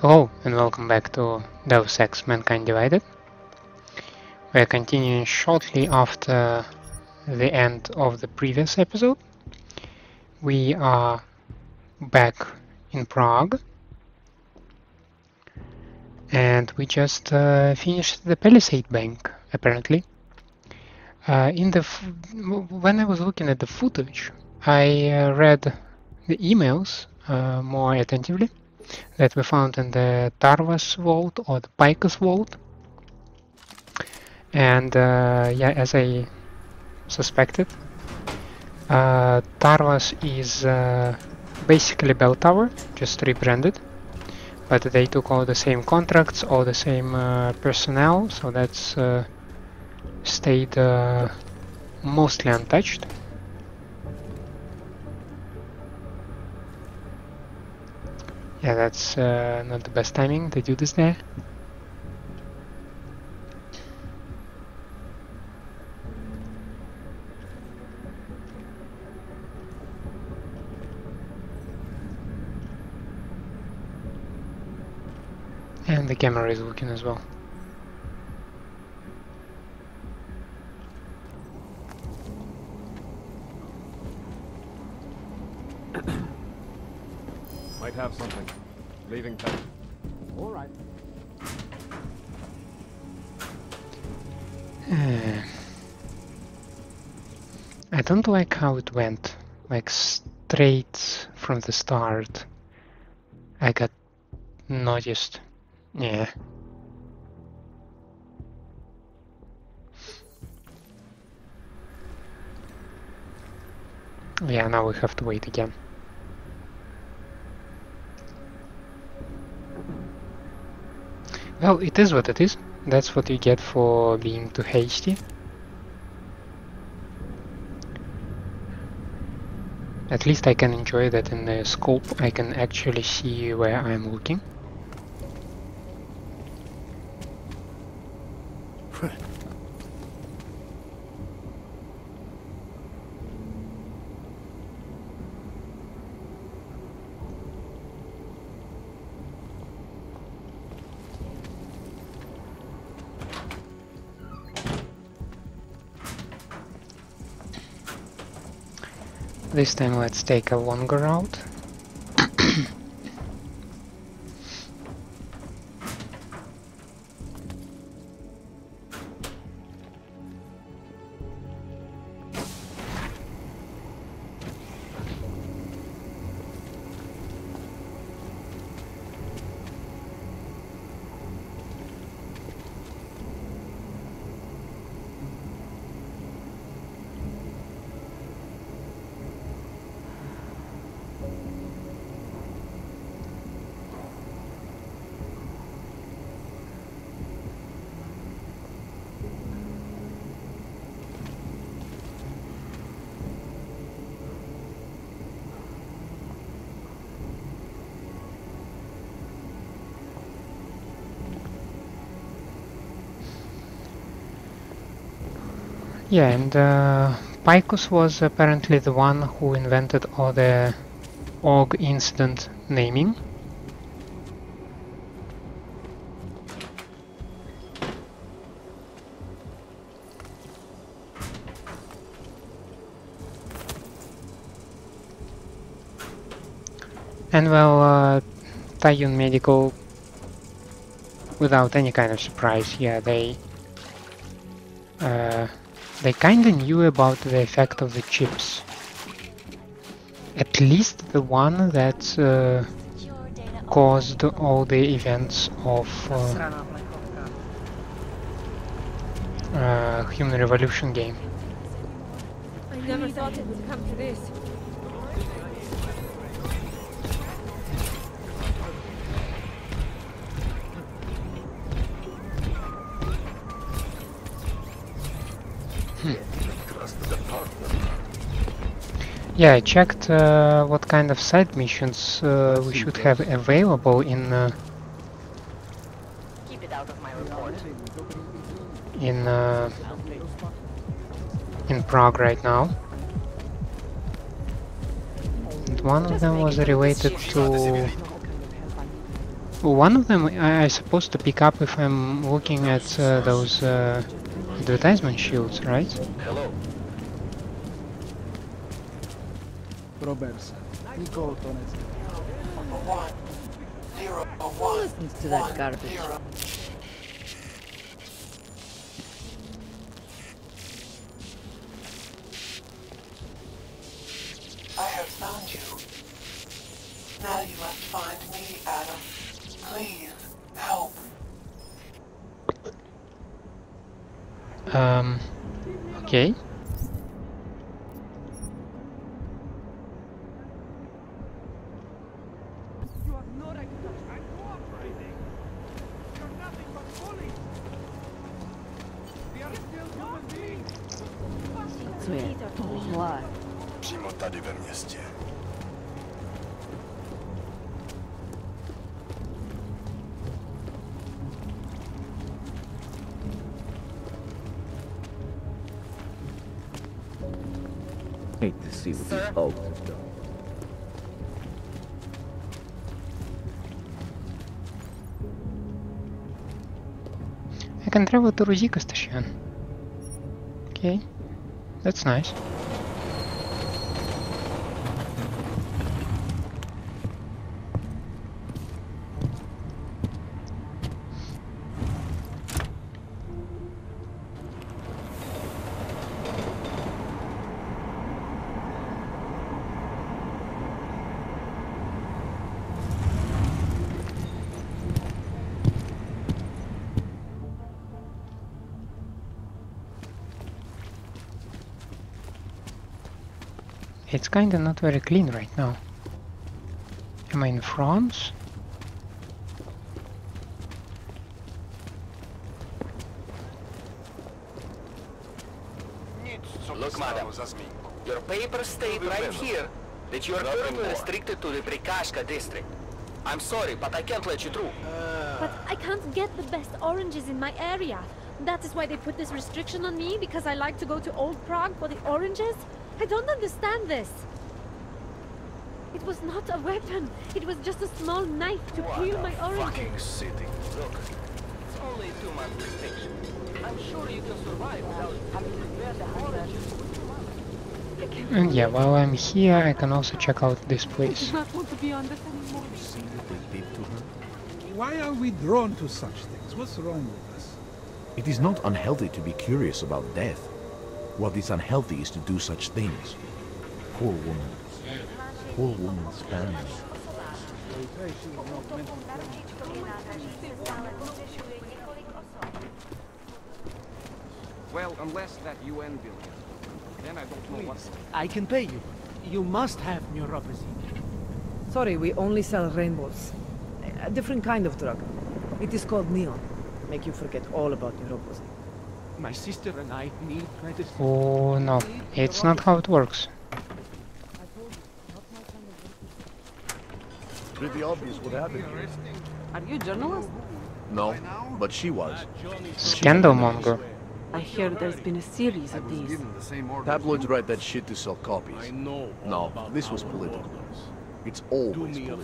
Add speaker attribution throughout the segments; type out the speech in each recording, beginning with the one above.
Speaker 1: Hello and welcome back to Deus Ex Mankind Divided. We are continuing shortly after the end of the previous episode. We are back in Prague and we just finished the Palisade Bank, apparently. When I was looking at the footage, I read the emails more attentively that we found in the Tarvas vault or the Picus vault. And yeah, as I suspected, Tarvas is basically Bell Tower, just rebranded. But they took all the same contracts, all the same personnel, so that's stayed mostly untouched. Yeah, that's not the best timing to do this there. And the camera is working as well.
Speaker 2: Might have something. Leaving town.
Speaker 3: All right.
Speaker 1: I don't like how it went, like straight from the start. I got noticed. Yeah. Yeah, now we have to wait again. Well, it is what it is. That's what you get for being too hasty. At least I can enjoy that in the scope. I can actually see where I'm looking. This time let's take a longer route. Yeah, and Picus was apparently the one who invented all the org incident naming. And well, Taiyun Medical, without any kind of surprise, yeah, they kinda knew about the effect of the chips. At least the one that caused all the events of Human Revolution game.
Speaker 4: I never thought it would come to this.
Speaker 1: Yeah, I checked what kind of side missions we should have available in
Speaker 5: Keep it out of my report.
Speaker 1: in Prague right now. And one of them was related to One of them I'm supposed to pick up if I'm looking at those advertisement shields, right?
Speaker 3: Hello.
Speaker 5: Roberts.
Speaker 6: Who listens to that garbage?
Speaker 7: I have found you. Now you must find me, Adam. Please, help.
Speaker 1: Okay.
Speaker 5: You have no right to touch. I'm cooperating. You're nothing but bullies. They are still human beings.
Speaker 6: Co je tohle?
Speaker 3: Přímo tady ve městě.
Speaker 8: Hate to see what these folks have done.
Speaker 1: I can travel to Ruzika station. Okay, that's nice. It's kinda not very clean right now. Am I in France?
Speaker 3: Look, madam, your papers state right here that you are currently restricted to the Prikashka district. I'm sorry, but I can't let you through.
Speaker 4: But I can't get the best oranges in my area. That is why they put this restriction on me, because I like to go to Old Prague for the oranges? I don't understand this. It was not a weapon. It was just a small knife to peel my oranges.
Speaker 3: Fucking city. Look, it's only a 2-month restriction. I'm sure you can survive without having to wear the oranges.
Speaker 1: And yeah, while I'm here, I can also check out this
Speaker 4: I
Speaker 1: place.
Speaker 4: do not want to be on this anymore.
Speaker 8: See what they did to her?
Speaker 5: Why are we drawn to such things? What's wrong with us?
Speaker 9: It is not unhealthy to be curious about death. What is unhealthy is to do such things. Poor woman. Poor woman's family.
Speaker 2: Well, unless that UN billion. Then I don't know what's...
Speaker 10: I can pay you. You must have neuropathy.
Speaker 6: Sorry, we only sell rainbows. A different kind of drug. It is called neon. Make you forget all about neuropathy.
Speaker 10: My sister and I need medicine.
Speaker 1: Oh no, it's not how it works.
Speaker 9: Pretty obvious what happened.
Speaker 6: Are you a journalist?
Speaker 9: No, but she was.
Speaker 1: Scandalmonger.
Speaker 6: I hear there's been a series of these.
Speaker 9: Tabloids write that shit to sell copies. No, this was political. It's always political.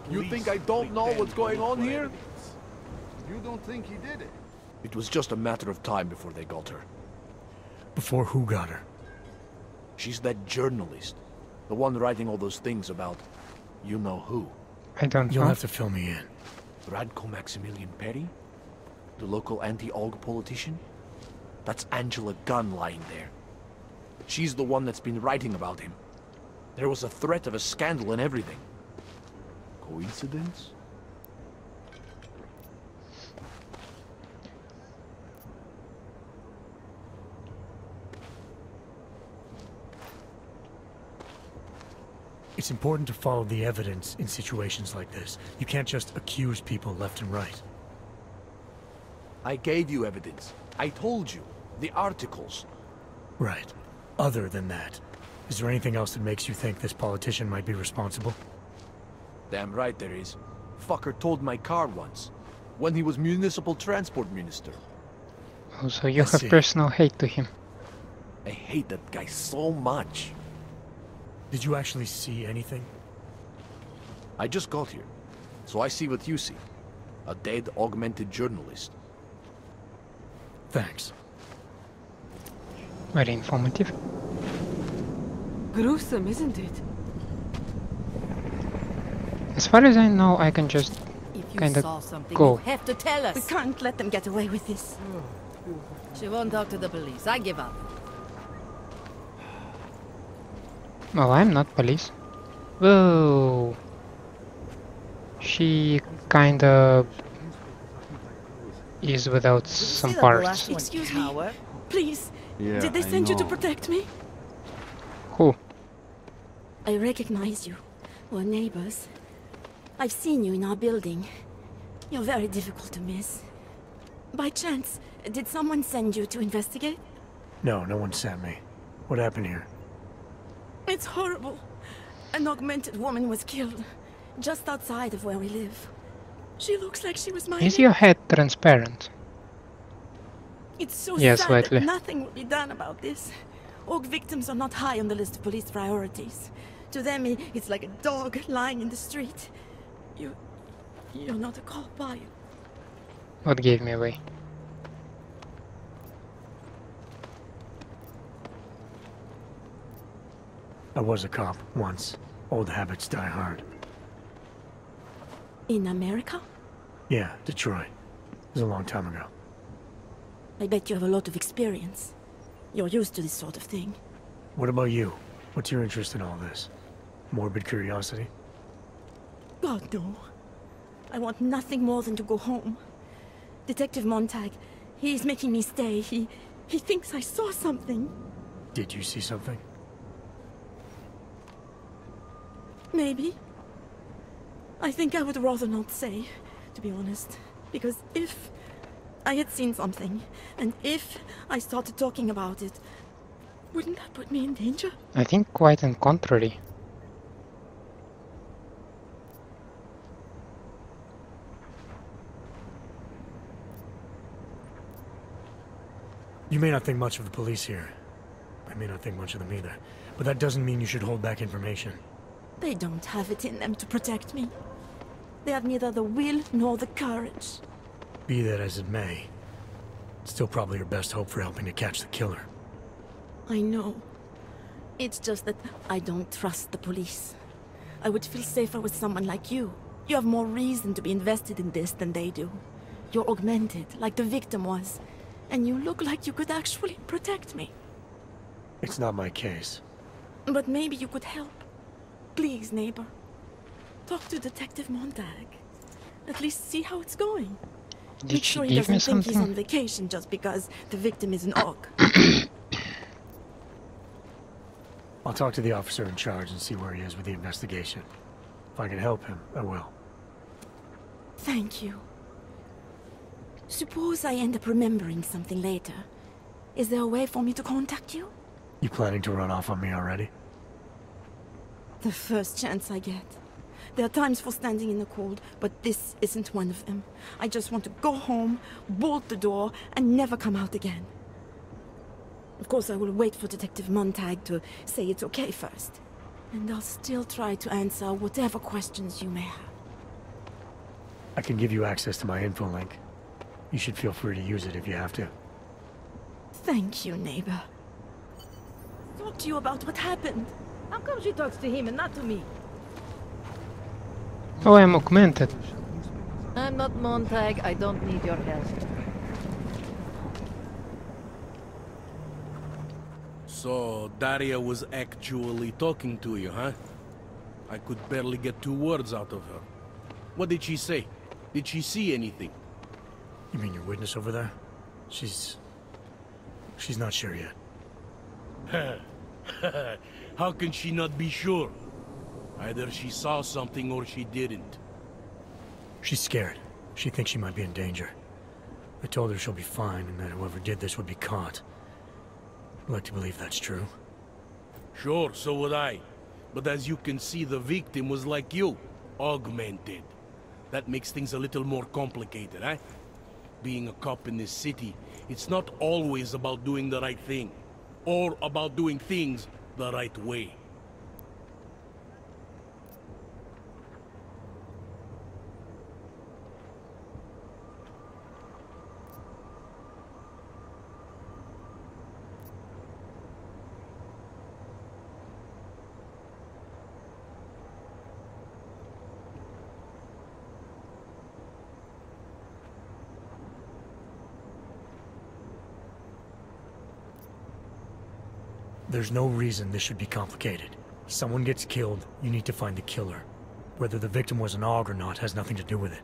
Speaker 9: You think I don't know what's going on here?
Speaker 3: You don't think he did it?
Speaker 9: It was just a matter of time before they got her.
Speaker 11: Before who got her?
Speaker 9: She's that journalist. The one writing all those things about you know who.
Speaker 1: I don't
Speaker 11: You'll
Speaker 1: know.
Speaker 11: have to fill me in.
Speaker 9: Radko Maximilian Perry? The local anti-Olga politician? That's Angela Gunn lying there. She's the one that's been writing about him. There was a threat of a scandal and everything. Coincidence?
Speaker 11: It's important to follow the evidence in situations like this. You can't just accuse people left and right.
Speaker 9: I gave you evidence. I told you. The articles.
Speaker 11: Right. Other than that, is there anything else that makes you think this politician might be responsible?
Speaker 9: Damn right there is. Fucker towed my car once. When he was municipal transport minister.
Speaker 1: Oh, so you
Speaker 11: I
Speaker 1: have
Speaker 11: see.
Speaker 1: personal hate to him.
Speaker 9: I hate that guy so much.
Speaker 11: Did you actually see anything?
Speaker 9: I just got here. So I see what you see. A dead, augmented journalist.
Speaker 11: Thanks.
Speaker 1: Very informative.
Speaker 6: Gruesome, isn't it?
Speaker 1: As far as I know, I can just
Speaker 6: If you
Speaker 1: kind of
Speaker 6: saw something,
Speaker 1: go.
Speaker 6: you have to tell us.
Speaker 12: We can't let them get away with this.
Speaker 6: She won't talk to the police. I give up.
Speaker 1: Well, I'm not police. Whoa. She kinda is without some parts.
Speaker 12: Excuse me. Please.
Speaker 2: Yeah,
Speaker 12: Did they
Speaker 2: I
Speaker 12: send you to
Speaker 2: know.
Speaker 12: protect me?
Speaker 1: Who?
Speaker 12: I recognize you. We're neighbors. I've seen you in our building. You're very difficult to miss. By chance, did someone send you to investigate?
Speaker 11: No, no one sent me. What happened here?
Speaker 12: It's horrible. An augmented woman was killed, just outside of where we live. She looks like she was my
Speaker 1: Is your head transparent?
Speaker 12: It's so
Speaker 1: Yes,
Speaker 12: sad
Speaker 1: slightly.
Speaker 12: that nothing will be done about this. Orc victims are not high on the list of police priorities. To them, it's like a dog lying in the street. You're not a cop, are you?
Speaker 1: What gave me away?
Speaker 11: I was a cop once. Old habits die hard.
Speaker 12: In America?
Speaker 11: Yeah, Detroit. It was a long time ago.
Speaker 12: I bet you have a lot of experience. You're used to this sort of thing.
Speaker 11: What about you? What's your interest in all this? Morbid curiosity?
Speaker 12: God, no. I want nothing more than to go home. Detective Montag, he's making me stay. He thinks I saw something.
Speaker 11: Did you see something?
Speaker 12: Maybe. I think I would rather not say, to be honest. Because if I had seen something, and if I started talking about it, wouldn't that put me in danger?
Speaker 1: I think quite on contrary.
Speaker 11: You may not think much of the police here. I may not think much of them either. But that doesn't mean you should hold back information.
Speaker 12: They don't have it in them to protect me. They have neither the will nor the courage.
Speaker 11: Be that as it may, it's still probably your best hope for helping to catch the killer.
Speaker 12: I know. It's just that I don't trust the police. I would feel safer with someone like you. You have more reason to be invested in this than they do. You're augmented, like the victim was. And you look like you could actually protect me.
Speaker 11: It's not my case.
Speaker 12: But maybe you could help. Please, neighbor. Talk to Detective Montag. At least see how it's going.
Speaker 1: Did
Speaker 12: Make
Speaker 1: she
Speaker 12: sure he
Speaker 1: give me
Speaker 12: doesn't think he's
Speaker 1: something?
Speaker 12: on vacation just because the victim is an orc.
Speaker 11: I'll talk to the officer in charge and see where he is with the investigation. If I can help him, I will.
Speaker 12: Thank you. Suppose I end up remembering something later. Is there a way for me to contact you?
Speaker 11: You planning to run off on me already?
Speaker 12: The first chance I get. There are times for standing in the cold, but this isn't one of them. I just want to go home, bolt the door, and never come out again. Of course, I will wait for Detective Montag to say it's okay first. And I'll still try to answer whatever questions you may have.
Speaker 11: I can give you access to my info link. You should feel free to use it if you have to.
Speaker 12: Thank you, neighbor. Talk to you about what happened.
Speaker 6: How come she talks to him and not to me?
Speaker 1: Oh, I'm augmented.
Speaker 6: I'm not Montag. I don't need your help.
Speaker 13: So, Daria was actually talking to you, huh? I could barely get 2 words out of her. What did she say? Did she see anything?
Speaker 11: You mean your witness over there? She's not sure yet.
Speaker 13: How can she not be sure? Either she saw something or she didn't.
Speaker 11: She's scared. She thinks she might be in danger. I told her she'll be fine and that whoever did this would be caught. I'd like to believe that's true.
Speaker 13: Sure, so would I. But as you can see, the victim was like you, augmented. That makes things a little more complicated, eh? Being a cop in this city, it's not always about doing the right thing. Or about doing things the right way.
Speaker 11: There's no reason this should be complicated. Someone gets killed, you need to find the killer. Whether the victim was an AUG or not has nothing to do with it.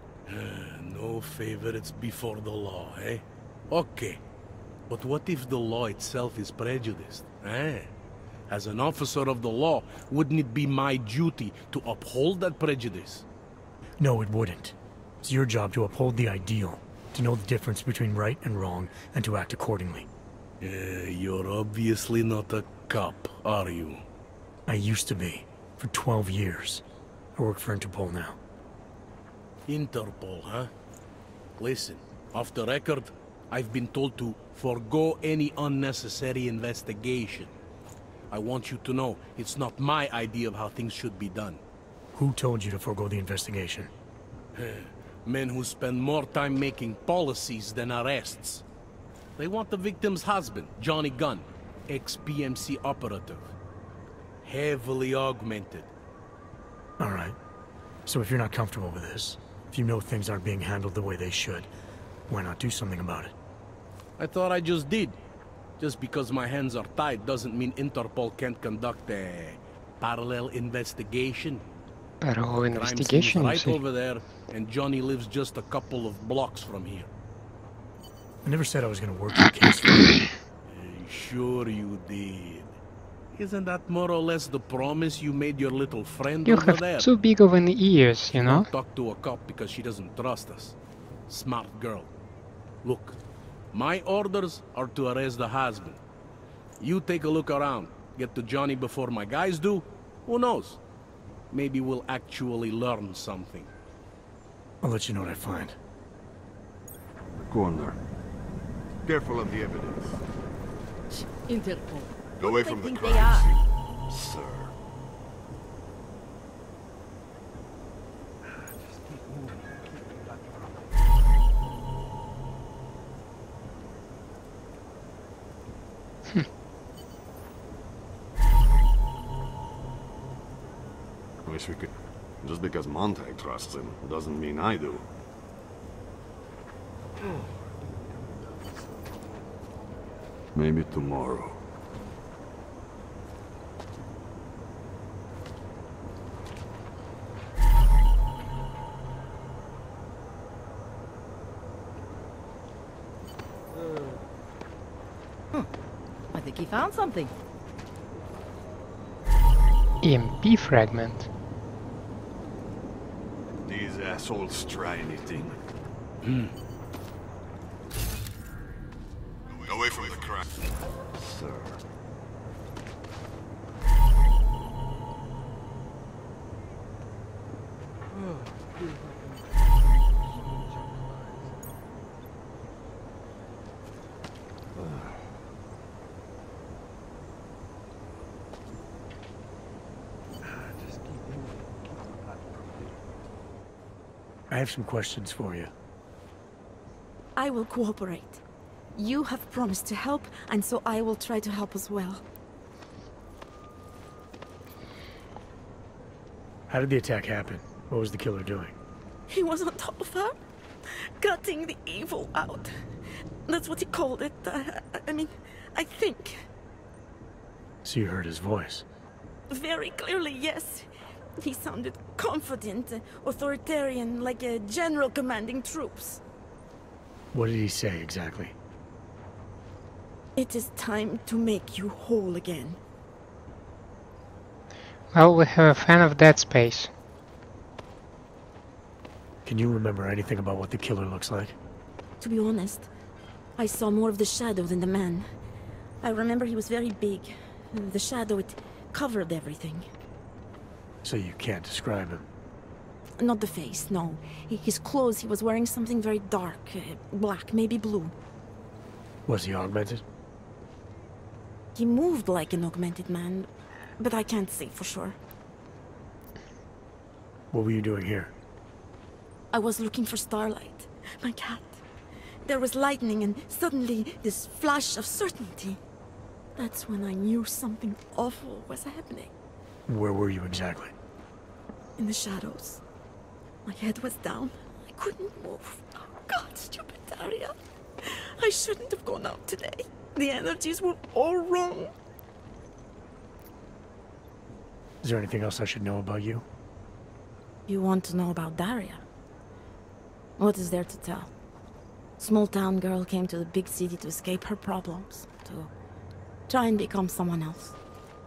Speaker 13: No favorites before the law, eh? Okay. But what if the law itself is prejudiced, eh? As an officer of the law, wouldn't it be my duty to uphold that prejudice?
Speaker 11: No, it wouldn't. It's your job to uphold the ideal, to know the difference between right and wrong, and to act accordingly.
Speaker 13: You're obviously not a cop, are you?
Speaker 11: I used to be, for 12 years. I work for Interpol now.
Speaker 13: Interpol, huh? Listen, off the record, I've been told to forgo any unnecessary investigation. I want you to know, it's not my idea of how things should be done.
Speaker 11: Who told you to forgo the investigation?
Speaker 13: Men who spend more time making policies than arrests. They want the victim's husband, Johnny Gunn, ex-PMC operative. Heavily augmented.
Speaker 11: All right. So if you're not comfortable with this, if you know things aren't being handled the way they should, why not do something about it?
Speaker 13: I thought I just did. Just because my hands are tied doesn't mean Interpol can't conduct a parallel investigation.
Speaker 1: Parallel investigation,
Speaker 13: right over there, and Johnny lives just a couple of blocks from here.
Speaker 11: I never said I was going to work your case for you.
Speaker 13: Sure you did. Isn't that more or less the promise you made your little friend
Speaker 1: You
Speaker 13: over
Speaker 1: have
Speaker 13: there?
Speaker 1: too big of an ears, you know?
Speaker 13: Don't talk to a cop because she doesn't trust us. Smart girl. Look, my orders are to arrest the husband. You take a look around. Get to Johnny before my guys do. Who knows? Maybe we'll actually learn something.
Speaker 11: I'll let you know what I find.
Speaker 14: Corner. Careful of the evidence.
Speaker 6: Interpol.
Speaker 14: Go away from the crime scene, sir. Wish we could. Just because Montag trusts him doesn't mean I do. Maybe tomorrow.
Speaker 6: I think he found something.
Speaker 1: EMP fragment.
Speaker 14: These assholes try anything. Away from the crime, sir.
Speaker 11: I have some questions for you.
Speaker 12: I will cooperate. You have promised to help, and so I will try to help as well.
Speaker 11: How did the attack happen? What was the killer doing?
Speaker 12: He was on top of her, cutting the evil out. That's what he called it. I mean, I think.
Speaker 11: So you heard his voice?
Speaker 12: Very clearly, yes. He sounded confident, authoritarian, like a general commanding troops.
Speaker 11: What did he say exactly?
Speaker 12: It is time to make you whole again.
Speaker 1: Well, we have a fan of Dead Space.
Speaker 11: Can you remember anything about what the killer looks like?
Speaker 12: To be honest, I saw more of the shadow than the man. I remember he was very big. The shadow, it covered everything.
Speaker 11: So you can't describe him?
Speaker 12: Not the face, no. His clothes, he was wearing something very dark. Black, maybe blue.
Speaker 11: Was he augmented?
Speaker 12: He moved like an augmented man, but I can't say for sure.
Speaker 11: What were you doing here?
Speaker 12: I was looking for Starlight, my cat. There was lightning and suddenly this flash of certainty. That's when I knew something awful was happening.
Speaker 11: Where were you exactly?
Speaker 12: In the shadows. My head was down. I couldn't move. Oh God, stupid Daria. I shouldn't have gone out today. The energies were all wrong.
Speaker 11: Is there anything else I should know about you?
Speaker 12: You want to know about Daria? What is there to tell? Small town girl came to the big city to escape her problems, to try and become someone else.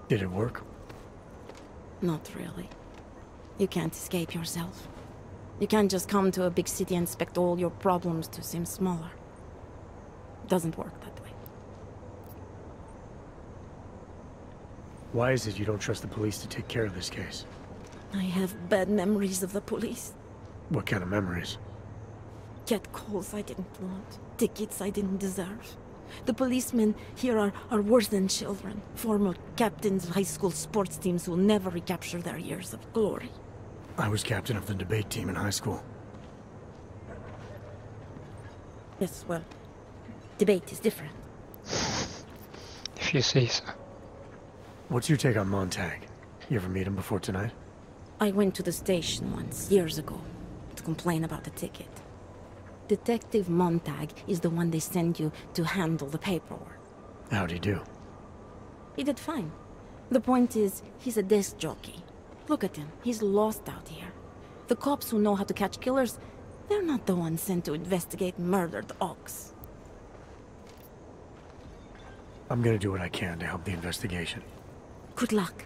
Speaker 11: Did it work?
Speaker 12: Not really. You can't escape yourself. You can't just come to a big city and expect all your problems to seem smaller. It doesn't work that way.
Speaker 11: Why is it you don't trust the police to take care of this case?
Speaker 12: I have bad memories of the police.
Speaker 11: What kind of memories?
Speaker 12: Get calls I didn't want. Tickets I didn't deserve. The policemen here are worse than children. Former captains of high school sports teams who never recapture their years of glory.
Speaker 11: I was captain of the debate team in high school.
Speaker 12: Yes, well, debate is different.
Speaker 1: If you say so.
Speaker 11: What's your take on Montag? You ever meet him before tonight?
Speaker 12: I went to the station once, years ago, to complain about the ticket. Detective Montag is the one they send you to handle the paperwork.
Speaker 11: How'd he do?
Speaker 12: He did fine. The point is, he's a desk jockey. Look at him, he's lost out here. The cops who know how to catch killers, they're not the ones sent to investigate murdered ox.
Speaker 11: I'm gonna do what I can to help the investigation.
Speaker 12: Good luck.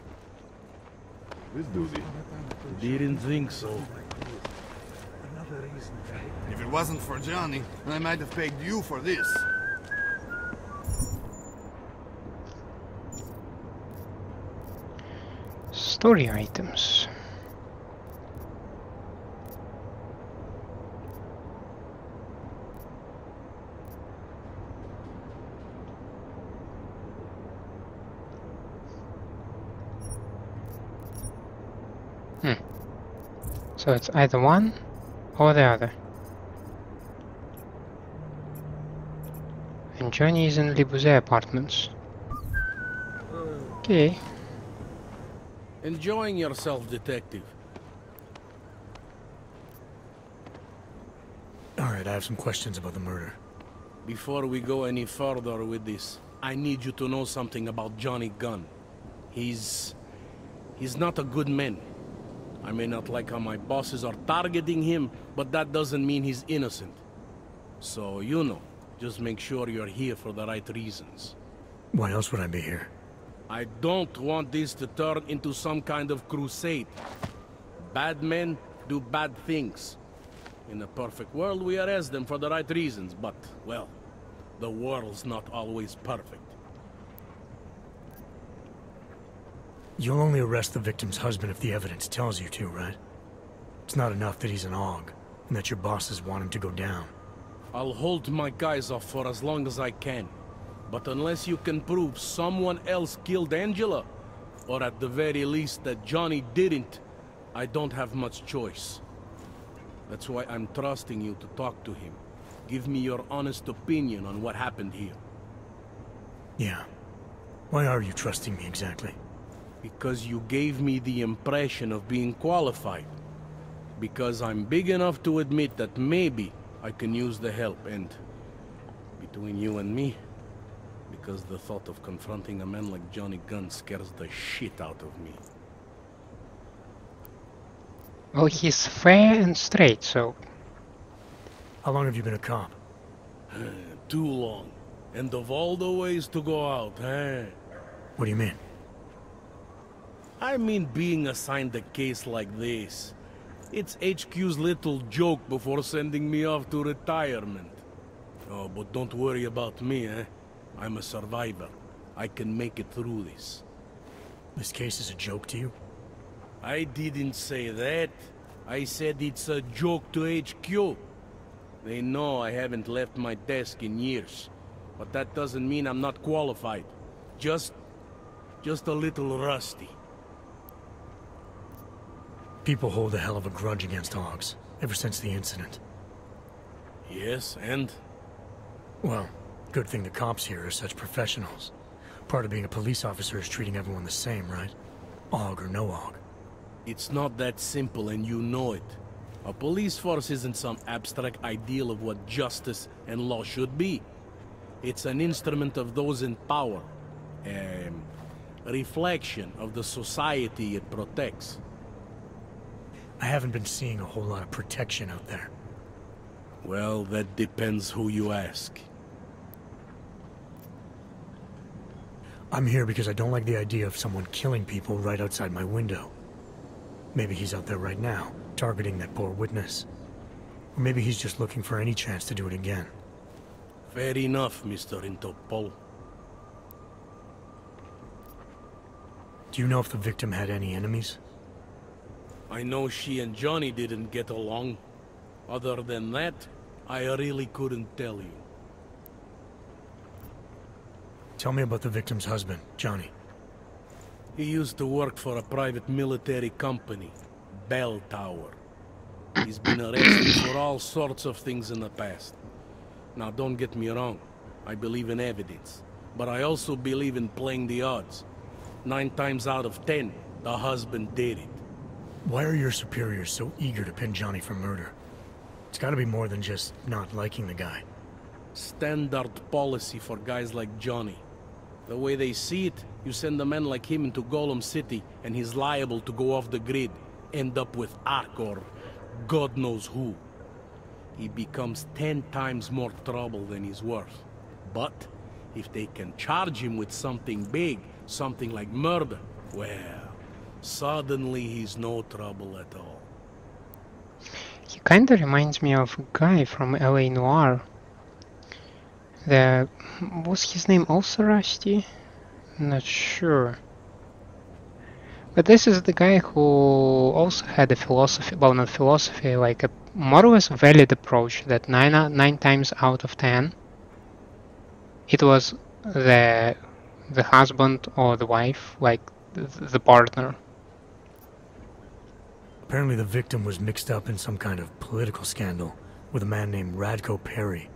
Speaker 14: This doozy.
Speaker 13: Didn't think so.
Speaker 14: If it wasn't for Johnny, I might have paid you for this.
Speaker 1: Story items. So it's either one or the other. And Johnny is in Le Bouzet apartments. Okay.
Speaker 13: Enjoying yourself, detective.
Speaker 11: Alright, I have some questions about the murder.
Speaker 13: Before we go any further with this, I need you to know something about Johnny Gunn. He's not a good man. I may not like how my bosses are targeting him, but that doesn't mean he's innocent. So, you know, just make sure you're here for the right reasons.
Speaker 11: Why else would I be here?
Speaker 13: I don't want this to turn into some kind of crusade. Bad men do bad things. In a perfect world, we arrest them for the right reasons, but, well, the world's not always perfect.
Speaker 11: You'll only arrest the victim's husband if the evidence tells you to, right? It's not enough that he's an AUG, and that your bosses want him to go down.
Speaker 13: I'll hold my guys off for as long as I can. But unless you can prove someone else killed Angela, or at the very least that Johnny didn't, I don't have much choice. That's why I'm trusting you to talk to him. Give me your honest opinion on what happened here.
Speaker 11: Yeah. Why are you trusting me exactly?
Speaker 13: Because you gave me the impression of being qualified. Because I'm big enough to admit that maybe I can use the help, and between you and me, because the thought of confronting a man like Johnny Gunn scares the shit out of me.
Speaker 1: Well, he's fair and straight, so...
Speaker 11: How long have you been a cop?
Speaker 13: Too long. And of all the ways to go out, eh?
Speaker 11: What do you mean?
Speaker 13: I mean being assigned a case like this. It's HQ's little joke before sending me off to retirement. Oh, but don't worry about me, eh? I'm a survivor. I can make it through this.
Speaker 11: This case is a joke to you?
Speaker 13: I didn't say that. I said it's a joke to HQ. They know I haven't left my desk in years. But that doesn't mean I'm not qualified. Just a little rusty.
Speaker 11: People hold a hell of a grudge against AUGs, ever since the incident.
Speaker 13: Yes, and?
Speaker 11: Well, good thing the cops here are such professionals. Part of being a police officer is treating everyone the same, right? AUG or no AUG.
Speaker 13: It's not that simple, and you know it. A police force isn't some abstract ideal of what justice and law should be. It's an instrument of those in power. A reflection of the society it protects.
Speaker 11: I haven't been seeing a whole lot of protection out there.
Speaker 13: Well, that depends who you ask.
Speaker 11: I'm here because I don't like the idea of someone killing people right outside my window. Maybe he's out there right now, targeting that poor witness. Or maybe he's just looking for any chance to do it again.
Speaker 13: Fair enough, Mr. Interpol.
Speaker 11: Do you know if the victim had any enemies?
Speaker 13: I know she and Johnny didn't get along. Other than that, I really couldn't tell you.
Speaker 11: Tell me about the victim's husband, Johnny.
Speaker 13: He used to work for a private military company, Bell Tower. He's been arrested for all sorts of things in the past. Now, don't get me wrong. I believe in evidence. But I also believe in playing the odds. 9 times out of 10, the husband did it.
Speaker 11: Why are your superiors so eager to pin Johnny for murder? It's gotta be more than just not liking the guy.
Speaker 13: Standard policy for guys like Johnny. The way they see it, you send a man like him into Golem City, and he's liable to go off the grid, end up with Ark or God knows who. He becomes 10 times more trouble than he's worth. But if they can charge him with something big, something like murder, well, suddenly he's no trouble at all.
Speaker 1: He kinda reminds me of a guy from LA Noire. Was his name also Rusty? Not sure. But this is the guy who also had a philosophy, well, not philosophy, like a more or less valid approach that 9 times out of 10 it was the husband or the wife, like the partner.
Speaker 11: Apparently the victim was mixed up in some kind of political scandal with a man named Radko Perry.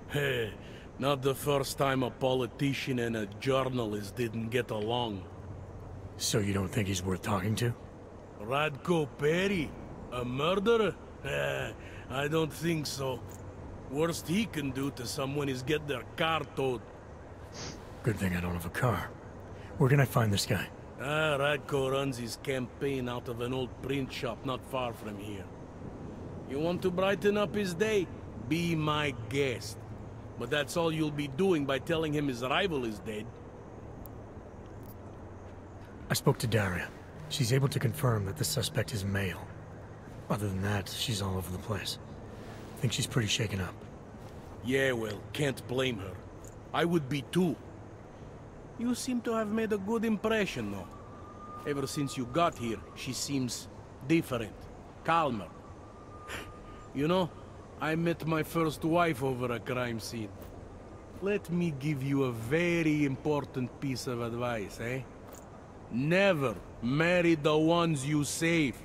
Speaker 13: Hey, not the first time a politician and a journalist didn't get along.
Speaker 11: So you don't think he's worth talking to?
Speaker 13: Radko Perry? A murderer? I don't think so. Worst he can do to someone is get their car towed.
Speaker 11: Good thing I don't have a car. Where can I find this guy?
Speaker 13: Radko runs his campaign out of an old print shop not far from here. You want to brighten up his day? Be my guest. But that's all you'll be doing by telling him his rival is dead.
Speaker 11: I spoke to Daria. She's able to confirm that the suspect is male. Other than that, she's all over the place. I think she's pretty shaken up.
Speaker 13: Yeah, well, can't blame her. I would be too. You seem to have made a good impression, though. Ever since you got here, she seems different, calmer. You know, I met my first wife over a crime scene. Let me give you a very important piece of advice, eh? Never marry the ones you save.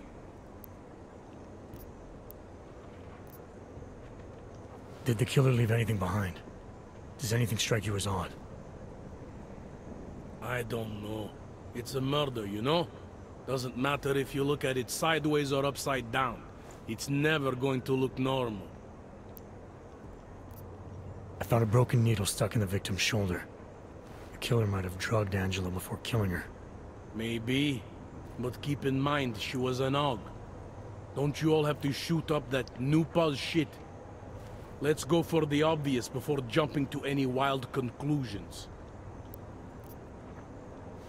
Speaker 11: Did the killer leave anything behind? Does anything strike you as odd?
Speaker 13: I don't know. It's a murder, you know? Doesn't matter if you look at it sideways or upside down. It's never going to look normal.
Speaker 11: I found a broken needle stuck in the victim's shoulder. The killer might have drugged Angela before killing her.
Speaker 13: Maybe, but keep in mind she was an AUG. Don't you all have to shoot up that new pause shit? Let's go for the obvious before jumping to any wild conclusions.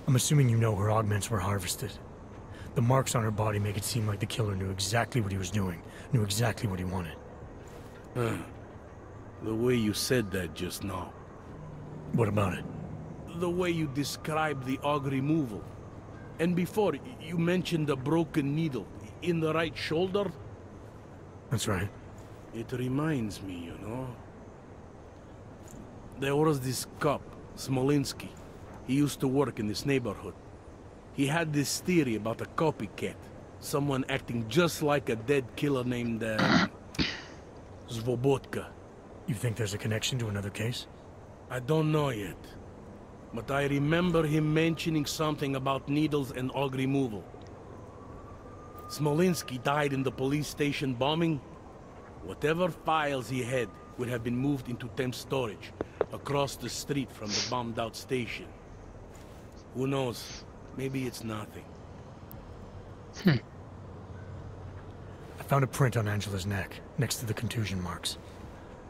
Speaker 11: I'm assuming you know her augments were harvested. The marks on her body make it seem like the killer knew exactly what he was doing, knew exactly what he wanted.
Speaker 13: The way you said that just now.
Speaker 11: What about it?
Speaker 13: The way you described the AUG removal. And before, you mentioned a broken needle in the right shoulder?
Speaker 11: That's right.
Speaker 13: It reminds me, you know. There was this cop, Smolinski. He used to work in this neighborhood. He had this theory about a copycat. Someone acting just like a dead killer named Svobotka.
Speaker 11: You think there's a connection to another case?
Speaker 13: I don't know yet. But I remember him mentioning something about needles and AUG removal. Smolinski died in the police station bombing. Whatever files he had would have been moved into temp storage, across the street from the bombed-out station. Who knows? Maybe it's nothing.
Speaker 11: I found a print on Angela's neck, next to the contusion marks.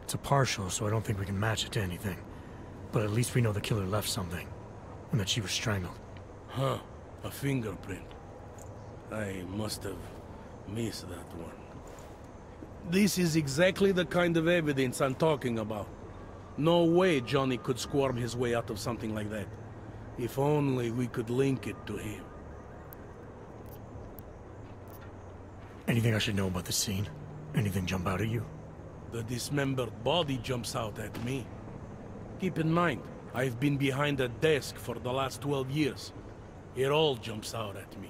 Speaker 11: It's a partial, so I don't think we can match it to anything. But at least we know the killer left something, and that she was strangled.
Speaker 13: Huh. A fingerprint. I must have missed that one. This is exactly the kind of evidence I'm talking about. No way Johnny could squirm his way out of something like that. If only we could link it to him.
Speaker 11: Anything I should know about the scene? Anything jump out at you?
Speaker 13: The dismembered body jumps out at me. Keep in mind, I've been behind a desk for the last 12 years. It all jumps out at me.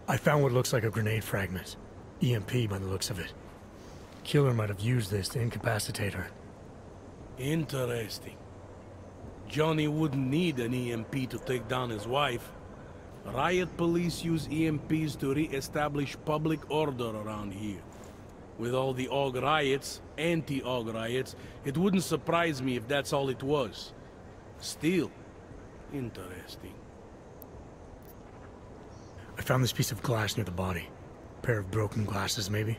Speaker 11: I found what looks like a grenade fragment. EMP by the looks of it. Killer might have used this to incapacitate her.
Speaker 13: Interesting. Johnny wouldn't need an EMP to take down his wife. Riot police use EMPs to re-establish public order around here. With all the AUG riots, anti-AUG riots, it wouldn't surprise me if that's all it was. Still, interesting.
Speaker 11: I found this piece of glass near the body. A pair of broken glasses, maybe?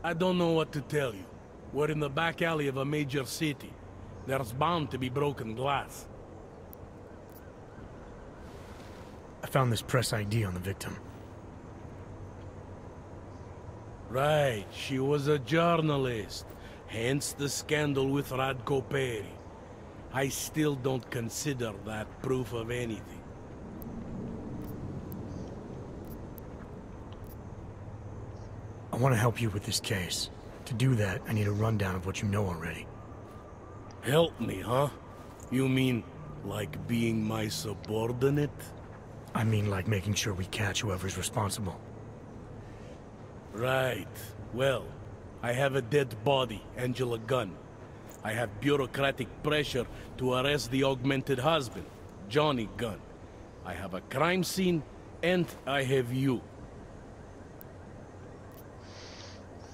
Speaker 13: I don't know what to tell you. We're in the back alley of a major city. There's bound to be broken glass.
Speaker 11: I found this press ID on the victim.
Speaker 13: Right, she was a journalist. Hence the scandal with Radko. I still don't consider that proof of anything.
Speaker 11: I want to help you with this case. To do that, I need a rundown of what you know already.
Speaker 13: Help me, huh? You mean, like being my subordinate?
Speaker 11: I mean like making sure we catch whoever's responsible.
Speaker 13: Right. Well, I have a dead body, Angela Gunn. I have bureaucratic pressure to arrest the augmented husband, Johnny Gunn. I have a crime scene, and I have you.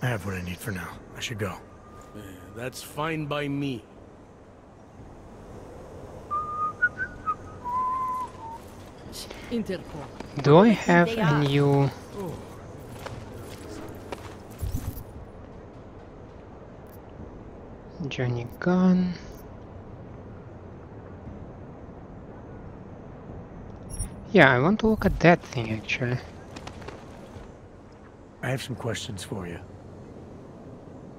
Speaker 11: I have what I need for now. I should go.
Speaker 13: That's fine by me.
Speaker 1: Do I have a new... Johnny Gunn? Yeah, I want to look at that thing actually.
Speaker 11: I have some questions for you.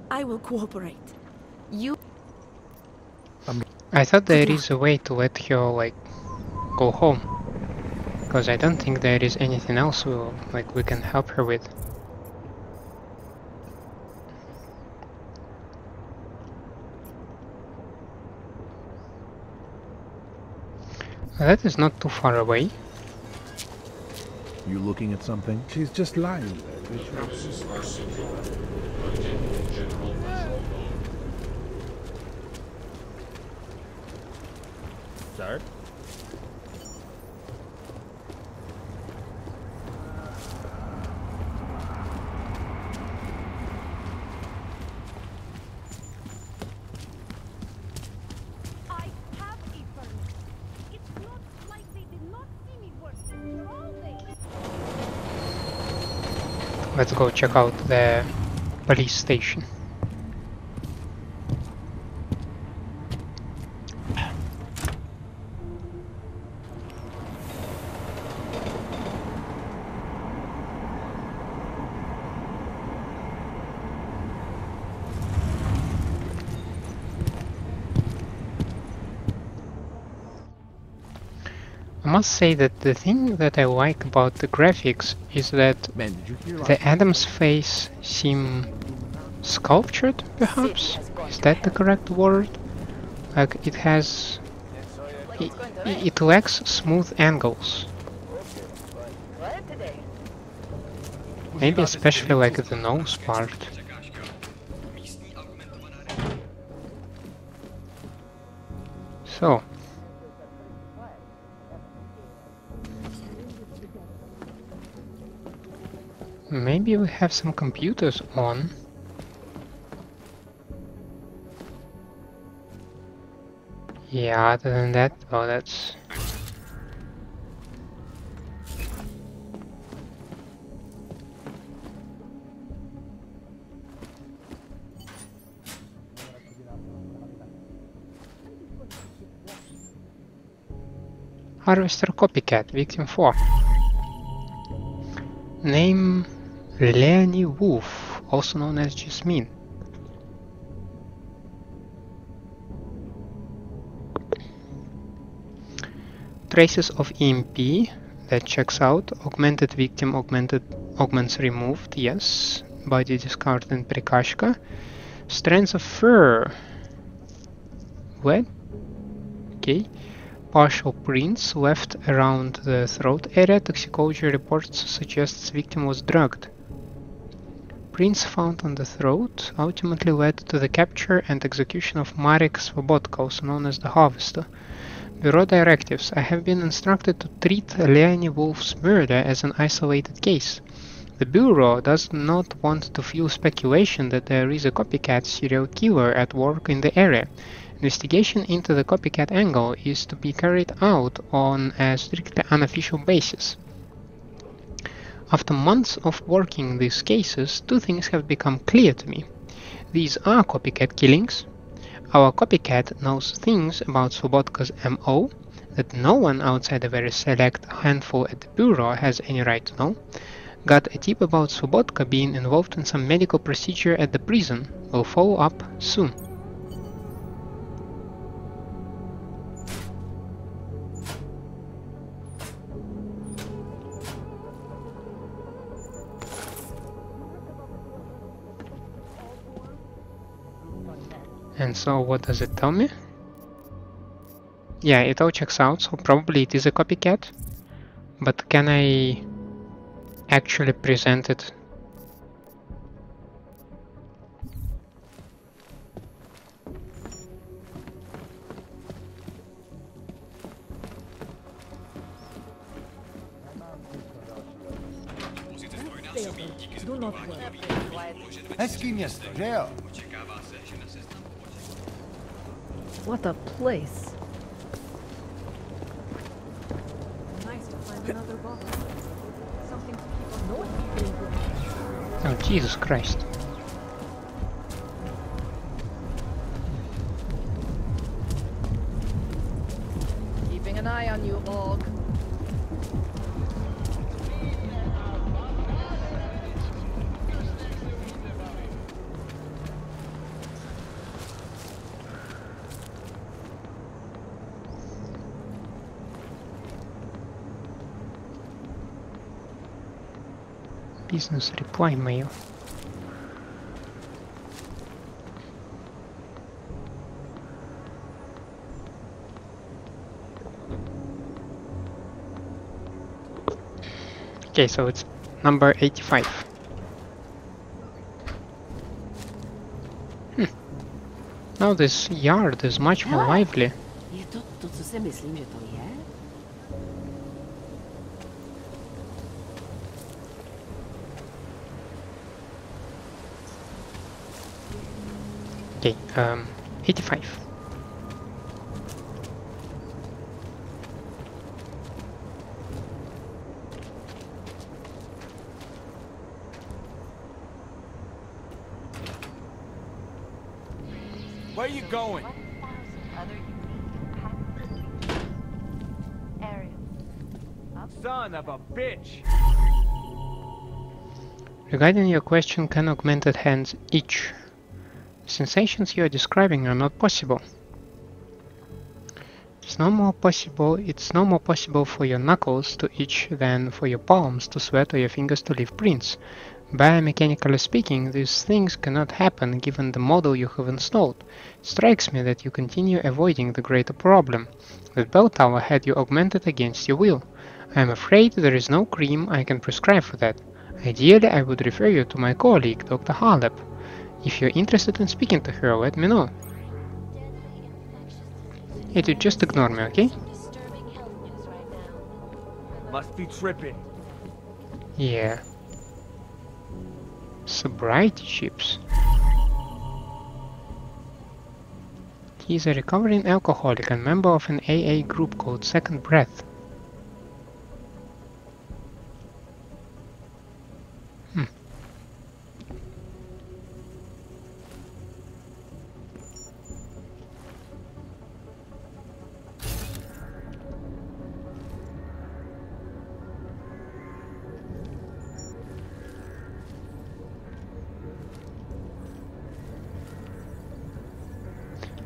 Speaker 12: I will cooperate. You...
Speaker 1: I thought there is a way to let her, like, go home. Because I don't think there is anything else we can help her with. That is not too far away.
Speaker 8: You looking at something?
Speaker 15: She's just lying there.
Speaker 8: Sir?
Speaker 1: Let's go check out the police station. I must say that the thing that I like about the graphics is that the Adam's face seem sculptured, perhaps? Is that the correct word? Like it has... It lacks smooth angles. Maybe especially like the nose part. So... Maybe we have some computers on. Yeah, other than that, oh, that's... Harvester Copycat, Victim 4. Name Leonie Wolf, also known as Jasmine. Traces of EMP, that checks out. Augmented victim, augments removed, yes. Body discarded in Prikashka. Strands of fur. What? Okay. Partial prints left around the throat area. Toxicology reports suggests victim was drugged. Prints found on the throat ultimately led to the capture and execution of Marek Svobodka, also known as the Harvester. Bureau directives. I have been instructed to treat Leonie Wolf's murder as an isolated case. The Bureau does not want to fuel speculation that there is a copycat serial killer at work in the area. Investigation into the copycat angle is to be carried out on a strictly unofficial basis. After months of working these cases, two things have become clear to me. These are copycat killings. Our copycat knows things about Svobodka's MO that no one outside a very select handful at the Bureau has any right to know. Got a tip about Svobodka being involved in some medical procedure at the prison. Will follow up soon. And so what does it tell me? Yeah, it all checks out, so probably it is a copycat. But can I actually present it?
Speaker 15: Hezký město, že jo?
Speaker 6: What a place. Nice to find another bottle. Something to keep on going.
Speaker 1: Oh, Jesus Christ.
Speaker 6: Keeping an eye on you, Og.
Speaker 1: Business reply mail. Okay, so it's number 85. Now this yard is much more lively.
Speaker 16: Je to to, co si myslím, že to je?
Speaker 1: Okay, 85.
Speaker 15: Where are you going? Son of a bitch!
Speaker 1: Regarding your question, can augmented hands itch? The sensations you are describing are not possible. It's no more possible for your knuckles to itch than for your palms to sweat or your fingers to leave prints. Biomechanically speaking, these things cannot happen given the model you have installed. It strikes me that you continue avoiding the greater problem. That bell tower had you augmented against your will. I am afraid there is no cream I can prescribe for that. Ideally, I would refer you to my colleague, Dr. Helle. If you're interested in speaking to her, let me know. Hey dude, just ignore me, okay?
Speaker 15: Must be tripping.
Speaker 1: Yeah. Sobriety chips. He's a recovering alcoholic and member of an AA group called Second Breath.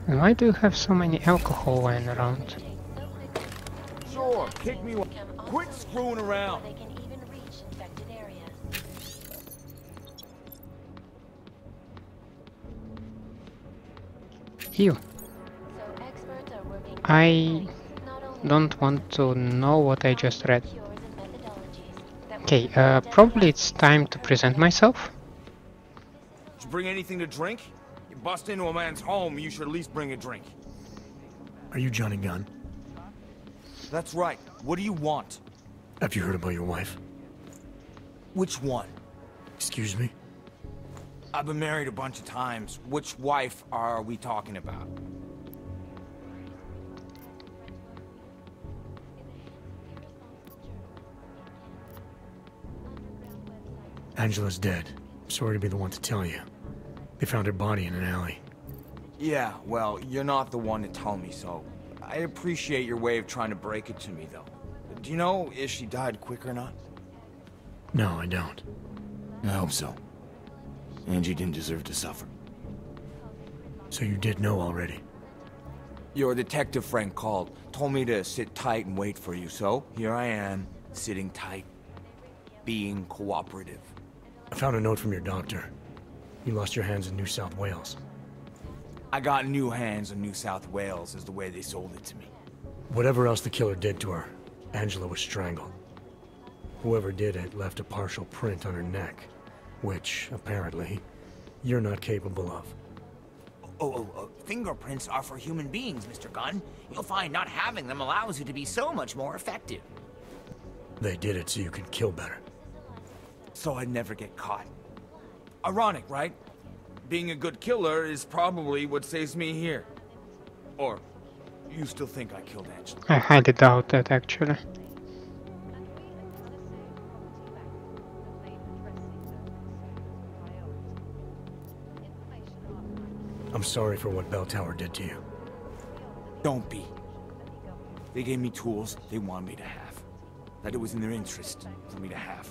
Speaker 1: Why do you have so many alcohol lying around?
Speaker 15: Sure, kick me. Quit screwing around.
Speaker 1: Ew. I don't want to know what I just read. Okay, probably it's time to present myself.
Speaker 15: Did you bring anything to drink? You bust into a man's home, you should at least bring a drink.
Speaker 11: Are you Johnny Gunn?
Speaker 15: That's right. What do you want?
Speaker 11: Have you heard about your wife?
Speaker 15: Which one?
Speaker 11: Excuse me?
Speaker 15: I've been married a bunch of times. Which wife are we talking about?
Speaker 11: Angela's dead. Sorry to be the one to tell you. They found her body in an alley.
Speaker 15: Yeah, well, you're not the one to tell me so. I appreciate your way of trying to break it to me, though. Do you know if she died quick or not?
Speaker 11: No, I don't.
Speaker 15: I hope so. Angie didn't deserve to suffer.
Speaker 11: So you did know already?
Speaker 15: Your detective friend called, told me to sit tight and wait for you, so here I am, sitting tight, being cooperative.
Speaker 11: I found a note from your doctor. You lost your hands in New South Wales.
Speaker 15: I got new hands in New South Wales, is the way they sold it to me.
Speaker 11: Whatever else the killer did to her, Angela was strangled. Whoever did it left a partial print on her neck, which, apparently, you're not capable of.
Speaker 3: Fingerprints are for human beings, Mr. Gunn. You'll find not having them allows you to be so much more effective.
Speaker 11: They did it so you could kill better.
Speaker 15: So I'd never get caught. Ironic, right? Being a good killer is probably what saves me here. Or, you still think I killed Angela?
Speaker 1: I highly doubt that, actually.
Speaker 11: I'm sorry for what Bell Tower did to you.
Speaker 15: Don't be. They gave me tools they wanted me to have. That it was in their interest for me to have.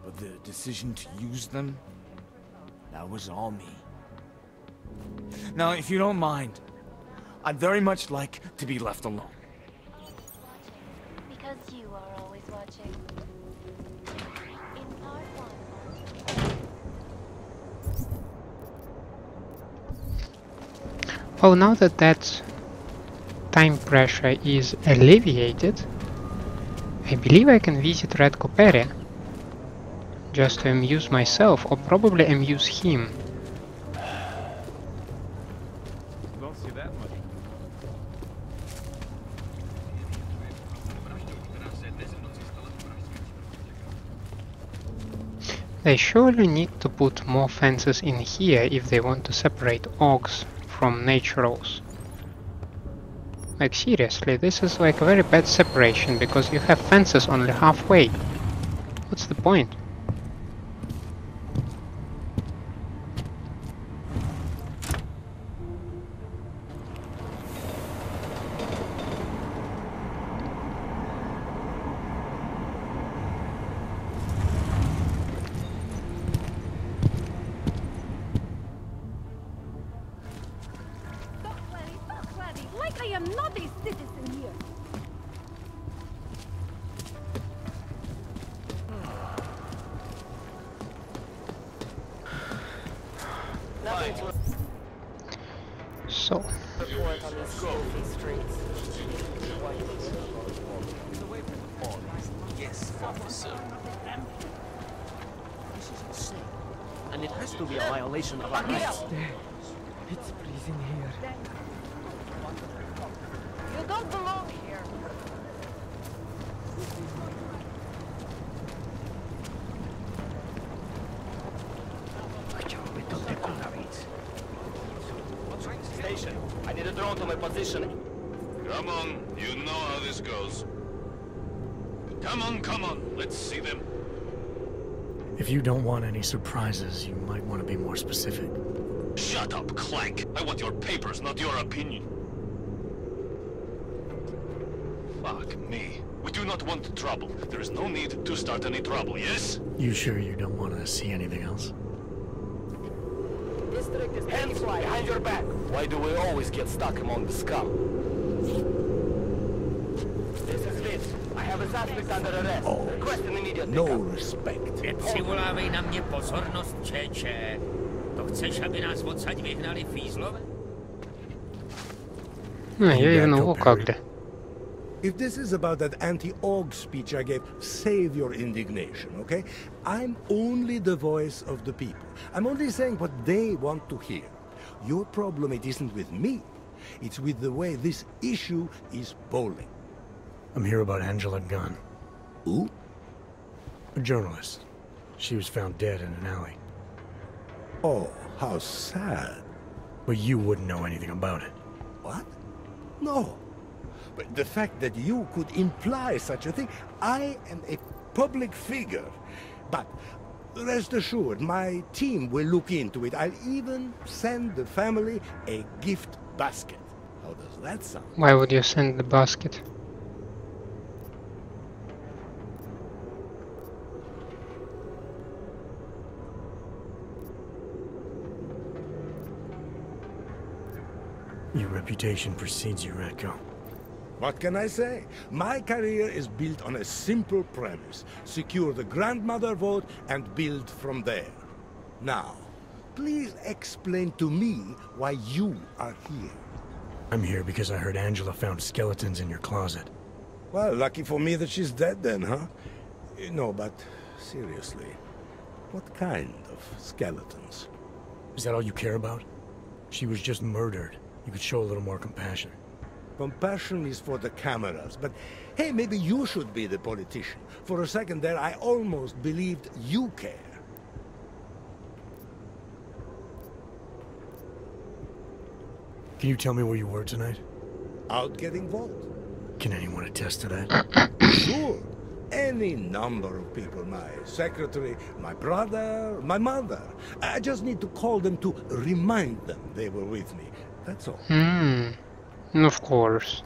Speaker 15: But the decision to use them, that was all me. Now, if you don't mind, I'd very much like to be left alone.
Speaker 17: Because you are always watching. In part 1.
Speaker 1: Oh, now that time pressure is alleviated, I believe I can visit Radko just to amuse myself, or probably amuse him.
Speaker 2: Don't see that much.
Speaker 1: They surely need to put more fences in here if they want to separate orcs from naturals. Like seriously, this is like a very bad separation because you have fences only halfway. What's the point? So.
Speaker 18: Yes, officer. This is insane. And it has to be a violation of our rights.
Speaker 6: It's freezing here.
Speaker 5: You don't belong here.
Speaker 18: Station.
Speaker 3: to my position.
Speaker 19: Come on, you know how this goes. Come on, let's see them.
Speaker 11: If you don't want any surprises, you might want to be more specific.
Speaker 19: Shut up, Clank. I want your papers, not your opinion. Fuck me. We do not want trouble. There is no need to start any trouble, yes?
Speaker 11: You sure you don't want to see anything else?
Speaker 3: District is hands behind your back. Why do we always get stuck among the scum? This is Vince. I have a suspect under arrest. Request an immediate
Speaker 15: No respect.
Speaker 20: Nepřivolávej na mě pozornost, čeče. To chceš, aby nás odsaď vyhnali fízlové?
Speaker 21: If this is about that anti-AUG speech I gave, save your indignation, okay? I'm only the voice of the people. I'm only saying what they want to hear. Your problem, it isn't with me. It's with the way this issue is bowling.
Speaker 11: I'm here about Angela Gunn.
Speaker 21: Who?
Speaker 11: A journalist. She was found dead in an alley.
Speaker 21: Oh, how sad.
Speaker 11: But you wouldn't know anything about it.
Speaker 21: What? No. But the fact that you could imply such a thing, I am a public figure. But rest assured, my team will look into it. I'll even send the family a gift basket. How does that sound?
Speaker 1: Why would you send the basket?
Speaker 11: Your reputation precedes you, Radko.
Speaker 21: What can I say? My career is built on a simple premise. Secure the grandmother vote and build from there. Now, please explain to me why you are here.
Speaker 11: I'm here because I heard Angela found skeletons in your closet.
Speaker 21: Well, lucky for me that she's dead then, huh? No, but seriously, what kind of skeletons?
Speaker 11: Is that all you care about? She was just murdered. You could show a little more compassion.
Speaker 21: Compassion is for the cameras, but hey, maybe you should be the politician. For a second there, I almost believed you care.
Speaker 11: Can you tell me where you were tonight?
Speaker 21: Out getting vote.
Speaker 11: Can anyone attest to that?
Speaker 21: Sure. Any number of people. My secretary, my brother, my mother. I just need to call them to remind them they were with me. That's all.
Speaker 1: Of course.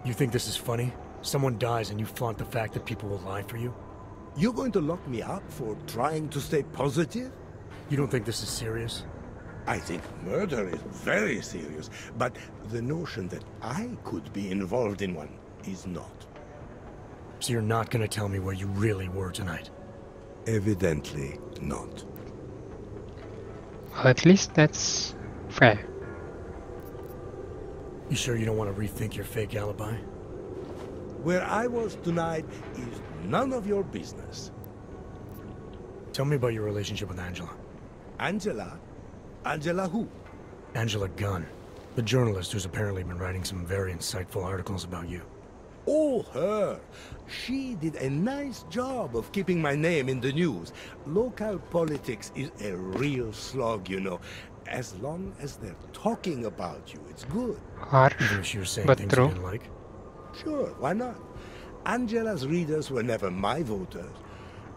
Speaker 11: You think this is funny? Someone dies and you flaunt the fact that people will lie for you?
Speaker 21: You're going to lock me up for trying to stay positive?
Speaker 11: You don't think this is serious?
Speaker 21: I think murder is very serious, but the notion that I could be involved in one is not.
Speaker 11: So you're not going to tell me where you really were tonight?
Speaker 21: Evidently not.
Speaker 1: Well, at least that's fair.
Speaker 11: You sure you don't want to rethink your fake alibi?
Speaker 21: Where I was tonight is none of your business.
Speaker 11: Tell me about your relationship with Angela.
Speaker 21: Angela? Angela who?
Speaker 11: Angela Gunn, the journalist who's apparently been writing some very insightful articles about you.
Speaker 21: Oh, her. She did a nice job of keeping my name in the news. Local politics is a real slog, you know. As long as they're talking about you, it's good.
Speaker 1: Harsh,
Speaker 11: even if she was saying
Speaker 1: but
Speaker 11: things
Speaker 1: true.
Speaker 11: you didn't like?
Speaker 21: Sure, why not? Angela's readers were never my voters.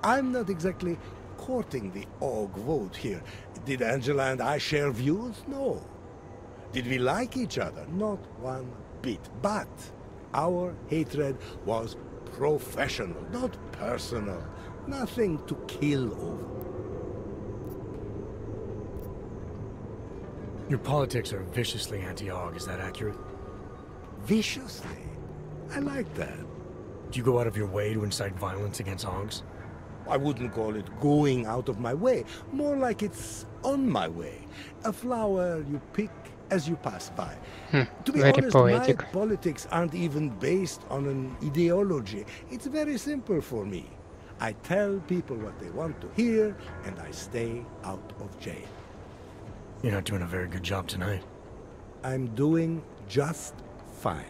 Speaker 21: I'm not exactly courting the AUG vote here. Did Angela and I share views? No. Did we like each other? Not one bit. But our hatred was professional, not personal. Nothing to kill over.
Speaker 11: Your politics are viciously anti-AUG, is that accurate?
Speaker 21: Viciously? I like that.
Speaker 11: Do you go out of your way to incite violence against AUGs?
Speaker 21: I wouldn't call it going out of my way. More like it's on my way. A flower you pick as you pass by. To be
Speaker 1: very
Speaker 21: honest,
Speaker 1: poetic.
Speaker 21: my politics aren't even based on an ideology. It's very simple for me. I tell people what they want to hear, and I stay out of jail.
Speaker 11: You're not doing a very good job tonight.
Speaker 21: I'm doing just fine.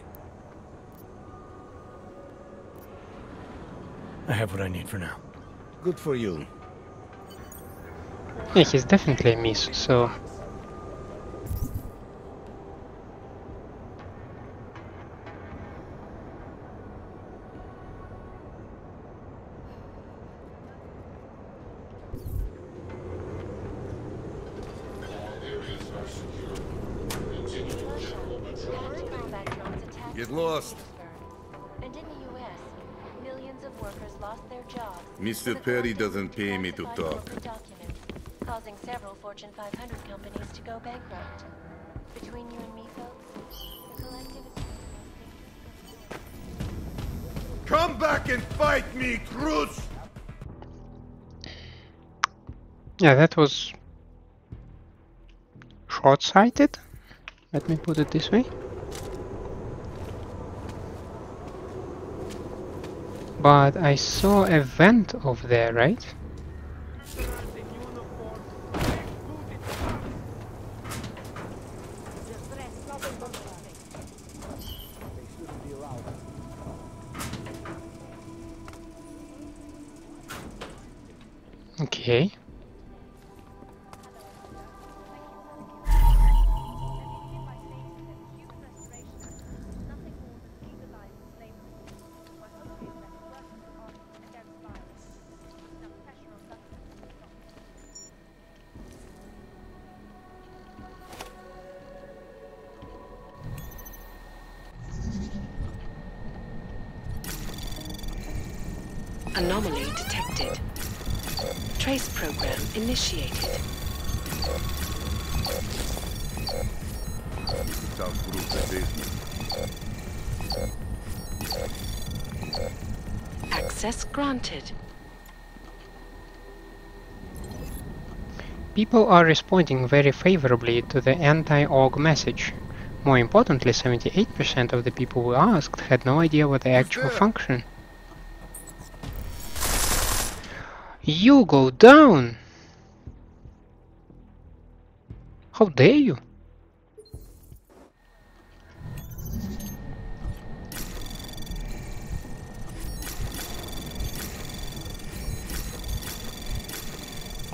Speaker 11: I have what I need for now.
Speaker 21: Good for you.
Speaker 1: Yeah, he's definitely a miss, so...
Speaker 14: Get lost.
Speaker 17: And in the US, millions of workers lost their jobs.
Speaker 14: Mr. Perry doesn't pay me to talk.
Speaker 17: Documents, causing several Fortune 500 companies to go bankrupt. Between you and me, folks, the collective is...
Speaker 14: Come back and fight me, Cruz!
Speaker 1: Yeah, that was short-sighted. Let me put it this way. But I saw a vent over there, right? Okay.
Speaker 16: Anomaly detected. Trace program initiated.
Speaker 14: Soundproof the basement.
Speaker 16: Access granted.
Speaker 1: People are responding very favorably to the anti-AUG message. More importantly, 78% of the people we asked had no idea what the actual function. You go down! How dare you?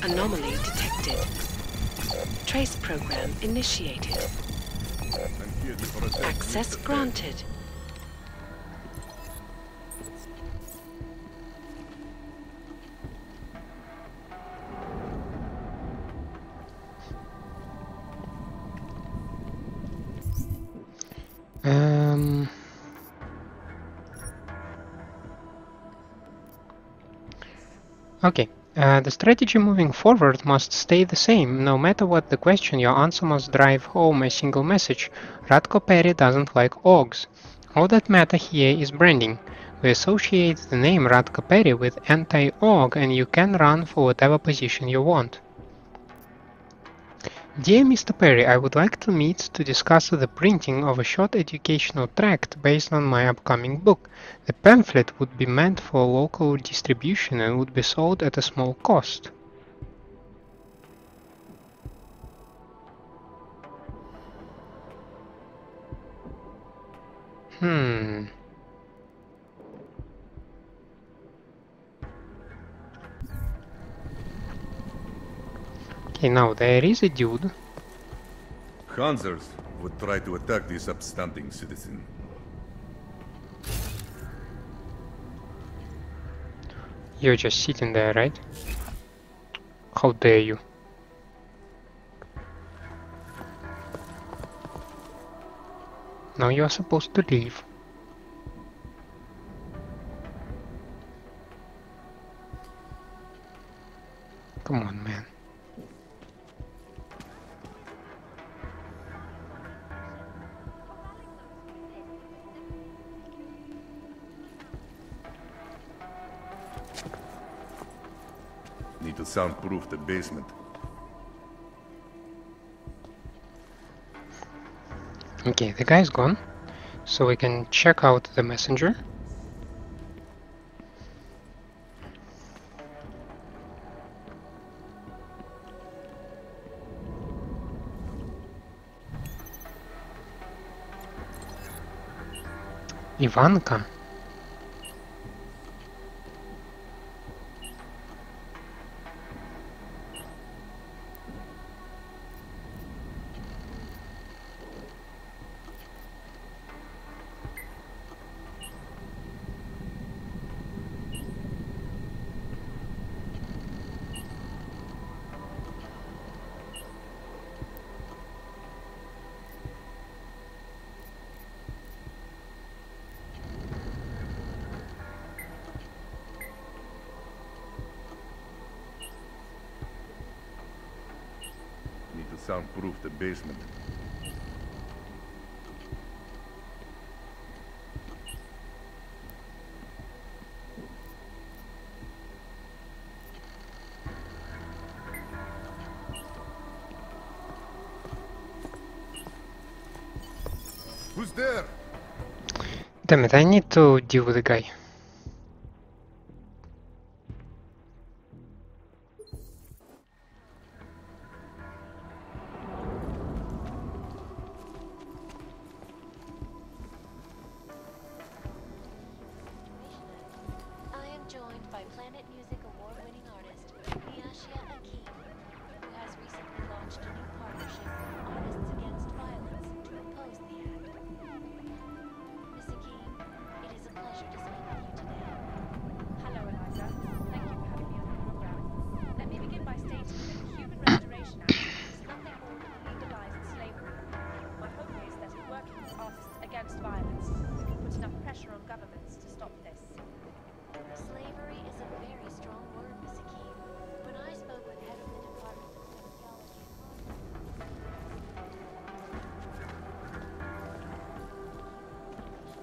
Speaker 16: Anomaly detected. Trace program initiated. Access granted.
Speaker 1: Okay, the strategy moving forward must stay the same. No matter what the question, your answer must drive home a single message. Radko Perry doesn't like AUGs. All that matters here is branding. We associate the name Radko Perry with anti-AUG and you can run for whatever position you want. Dear Mr. Perry, I would like to meet to discuss the printing of a short educational tract based on my upcoming book. The pamphlet would be meant for local distribution and would be sold at a small cost. Okay, now there is a dude.
Speaker 14: Hanzers would try to attack this upstanding citizen.
Speaker 1: You're just sitting there, right? How dare you? Now you are supposed to leave. Come on, man.
Speaker 14: Need to soundproof the basement.
Speaker 1: Okay, the guy's gone, so we can check out the messenger. Ivanka.
Speaker 7: soundproof the basement. Who's there?
Speaker 1: Damn it, I need to deal with the guy.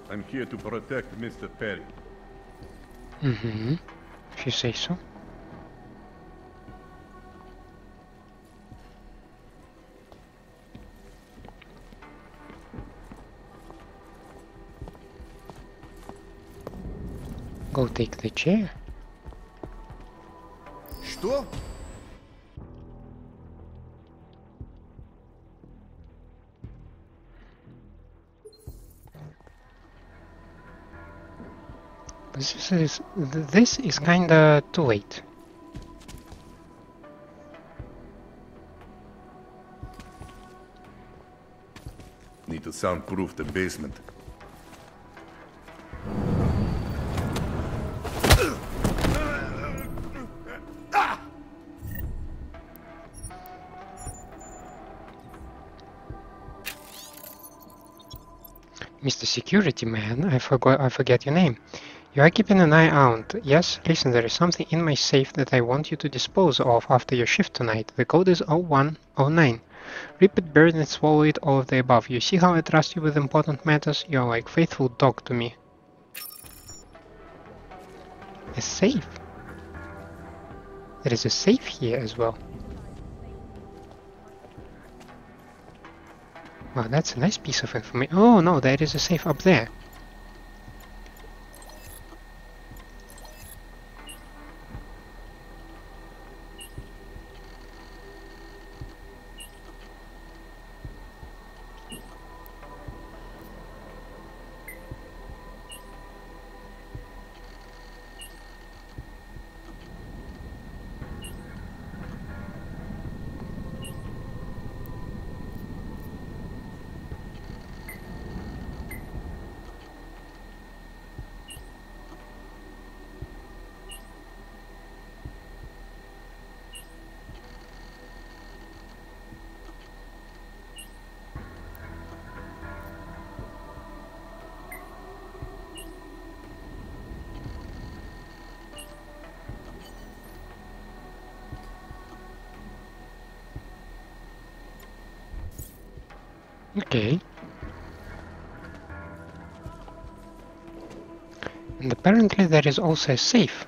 Speaker 7: I'm here to protect Mr. Perry.
Speaker 1: Mm-hmm. If you say so. Go take the chair.
Speaker 7: Что?
Speaker 1: This is kinda too late.
Speaker 7: Need to soundproof the basement.
Speaker 1: Mr. Security Man, I forget your name. You are keeping an eye out. Yes, listen, there is something in my safe that I want you to dispose of after your shift tonight. The code is 0109. Rip it, burn it, swallow it, all of the above. You see how I trust you with important matters? You are like faithful dog to me. A safe? There is a safe here as well. Wow, that's a nice piece of information. Oh no, there is a safe up there. Okay. And apparently there is also a safe.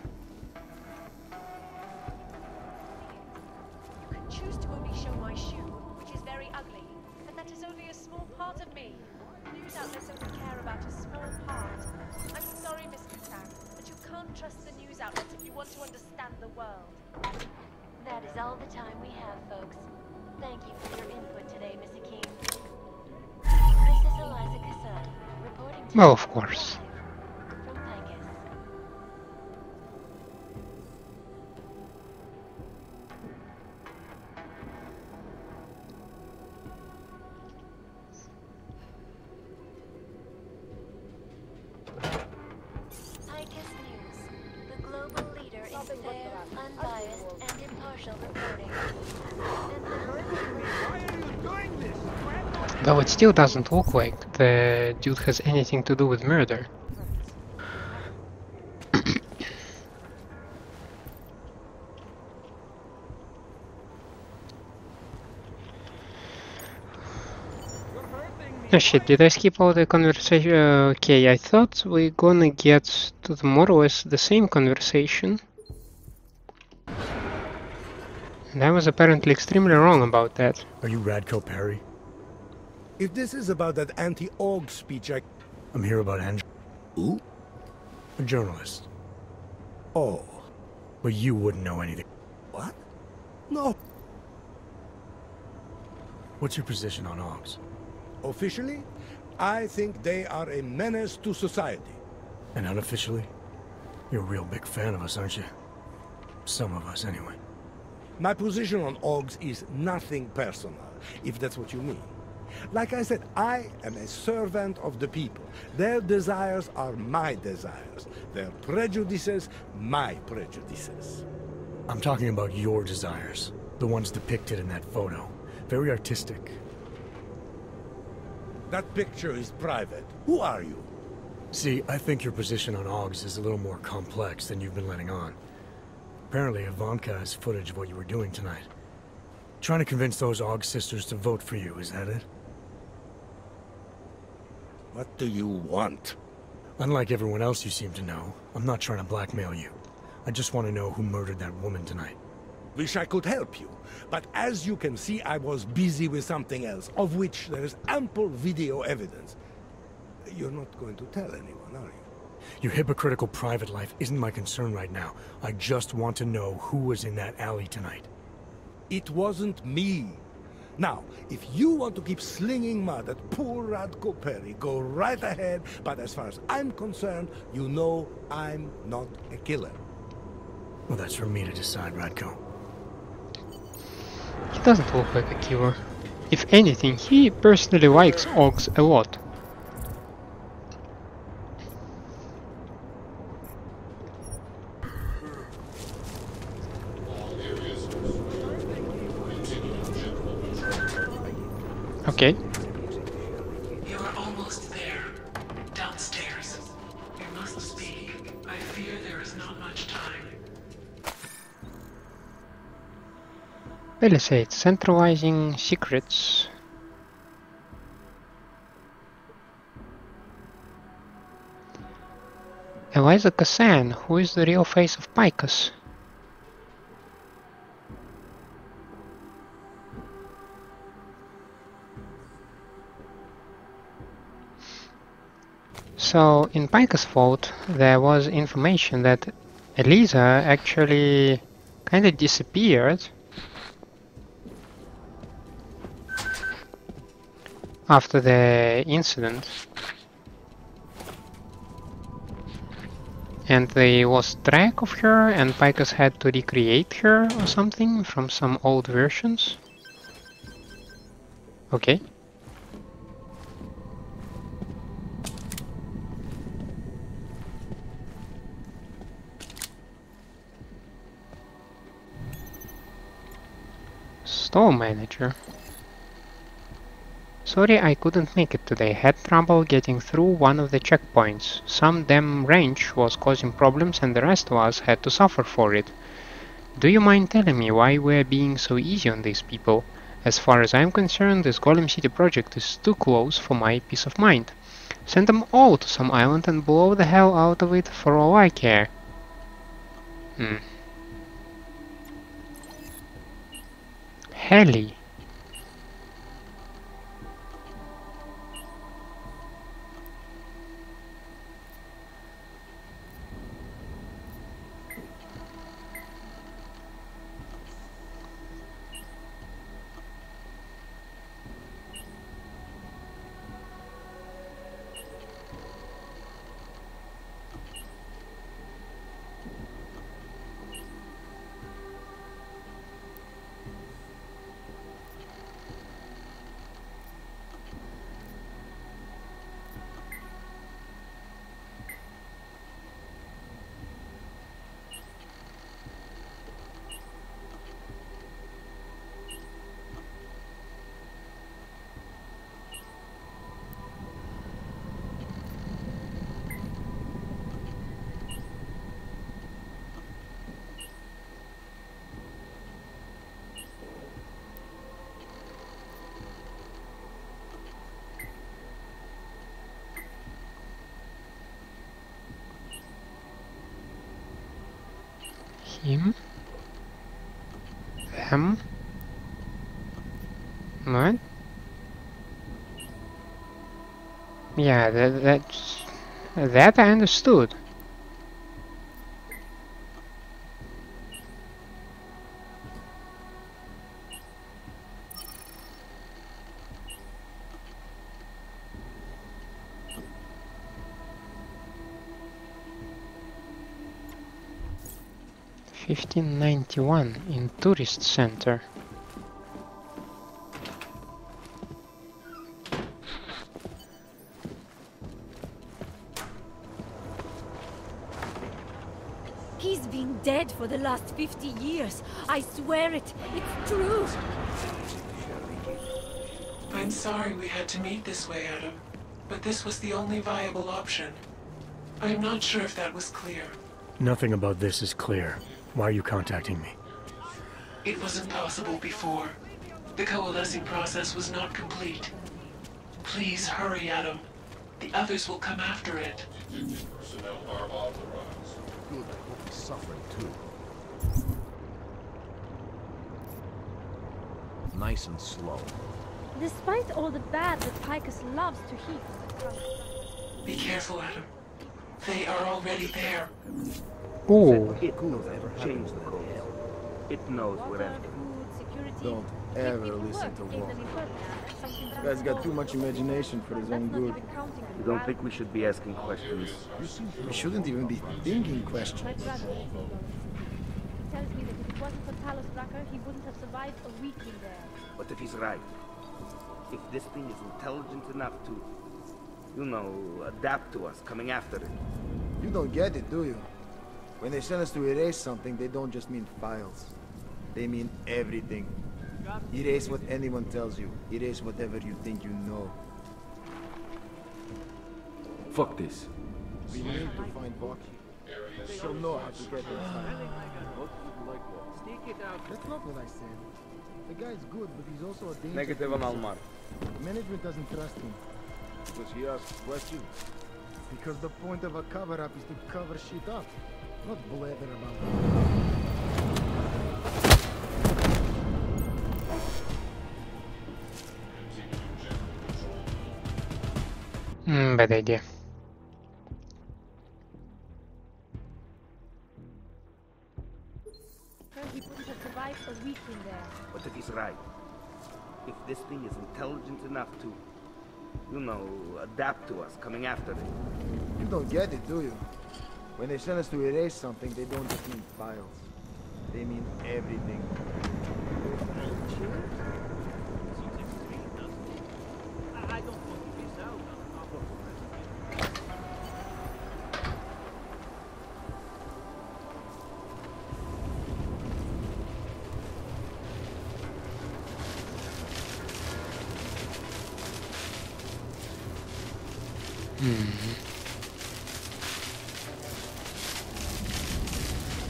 Speaker 22: You can choose to only show my shoe, which is very ugly, but that is only a small part of me. News outlets only care about a small part. I'm sorry, Miss Montag, but you can't trust the news outlets if you want to understand the world.
Speaker 17: That is all the time we have, folks. Thank you for your input today, Miss Akeem. This is Eliza Kassan, reporting to
Speaker 1: Well, of course.
Speaker 17: from Vegas. Icus News, the global leader in fair, unbiased, and impartial reporting.
Speaker 1: Though it still doesn't look like the dude has anything to do with murder. Oh shit, did I skip all the conversation? Okay, I thought we're gonna get to the more or less the same conversation. And I was apparently extremely wrong about that.
Speaker 11: Are you Radko Perry?
Speaker 21: If this is about that anti-AUG speech,
Speaker 11: I'm here about Angela.
Speaker 21: Who?
Speaker 11: A journalist.
Speaker 21: Oh.
Speaker 11: But you wouldn't know anything.
Speaker 21: What? No.
Speaker 11: What's your position on AUGs?
Speaker 21: Officially, I think they are a menace to society.
Speaker 11: And unofficially? You're a real big fan of us, aren't you? Some of us, anyway.
Speaker 21: My position on AUGs is nothing personal, if that's what you mean. Like I said, I am a servant of the people. Their desires are my desires. Their prejudices, my prejudices.
Speaker 11: I'm talking about your desires. The ones depicted in that photo. Very artistic.
Speaker 21: That picture is private. Who are you?
Speaker 11: See, I think your position on AUGs is a little more complex than you've been letting on. Apparently, Ivanka has footage of what you were doing tonight. Trying to convince those AUG sisters to vote for you, is that it?
Speaker 21: What do you want?
Speaker 11: Unlike everyone else you seem to know, I'm not trying to blackmail you. I just want to know who murdered that woman tonight.
Speaker 21: Wish I could help you, but as you can see, I was busy with something else, of which there is ample video evidence. You're not going to tell anyone, are you?
Speaker 11: Your hypocritical private life isn't my concern right now. I just want to know who was in that alley tonight.
Speaker 21: It wasn't me. Now, if you want to keep slinging mud at poor Radko Perry, go right ahead, but as far as I'm concerned, you know I'm not a killer.
Speaker 11: Well, that's for me to decide, Radko.
Speaker 1: He doesn't look like a killer. If anything, he personally likes AUGs a lot. Okay.
Speaker 16: You are almost there. Downstairs. You must speak. I fear there is not much time.
Speaker 1: Palisade, centralizing secrets. Eliza Kassan, who is the real face of Picus? So, in Picus' vault, there was information that Eliza actually kind of disappeared after the incident, and they lost track of her, and Picus had to recreate her or something from some old versions. Okay. Store manager. Sorry I couldn't make it today. Had trouble getting through one of the checkpoints. Some damn wrench was causing problems and the rest of us had to suffer for it. Do you mind telling me why we're being so easy on these people? As far as I'm concerned, this Golem City project is too close for my peace of mind. Send them all to some island and blow the hell out of it for all I care. Helle. him. Them. What? Yeah, that I understood. $15.91 in tourist center.
Speaker 4: He's been dead for the last 50 years. I swear it. It's true.
Speaker 16: I'm sorry we had to meet this way, Adam. But this was the only viable option. I'm not sure if that was clear.
Speaker 11: Nothing about this is clear. Why are you contacting me?
Speaker 16: It wasn't possible before. The coalescing process was not complete. Please hurry, Adam. The others will come after it.
Speaker 14: Personnel are authorized.
Speaker 9: Good, I hope he's suffering too. Nice and slow.
Speaker 22: Despite all the bad that Picus loves to heap.
Speaker 16: Be careful, Adam. They are already there.
Speaker 1: Ooh.
Speaker 8: It knows ever change the code. It knows whatever.
Speaker 10: Don't ever listen to Walt. This guy's got too much imagination for his own good.
Speaker 8: You don't think we should be asking questions?
Speaker 10: We shouldn't even be thinking questions.
Speaker 22: He tells me that if it wasn't for Talos Rucker, he wouldn't have survived a week in there.
Speaker 8: What if he's right? If this thing is intelligent enough to, you know, adapt to us coming after it.
Speaker 10: You don't get it, do you? When they send us to erase something, they don't just mean files. They mean everything. Erase what anyone tells you. Erase whatever you think you know.
Speaker 8: Fuck this.
Speaker 10: We need to find Bucky. She'll know how to get inside. That's not what I said. The guy's good, but he's also a danger.
Speaker 8: Negative on Almar.
Speaker 10: Management doesn't trust him.
Speaker 14: Because he asks questions.
Speaker 10: Because the point of a cover-up is to cover shit up. Not blather about it.
Speaker 1: Bad idea.
Speaker 22: He wouldn't have survived a week in there.
Speaker 8: What if he's right? If this thing is intelligent enough to, you know, adapt to us coming after it.
Speaker 10: You don't get it, do you? When they send us to erase something, they don't just mean files. They mean everything.
Speaker 18: I don't want to miss out on our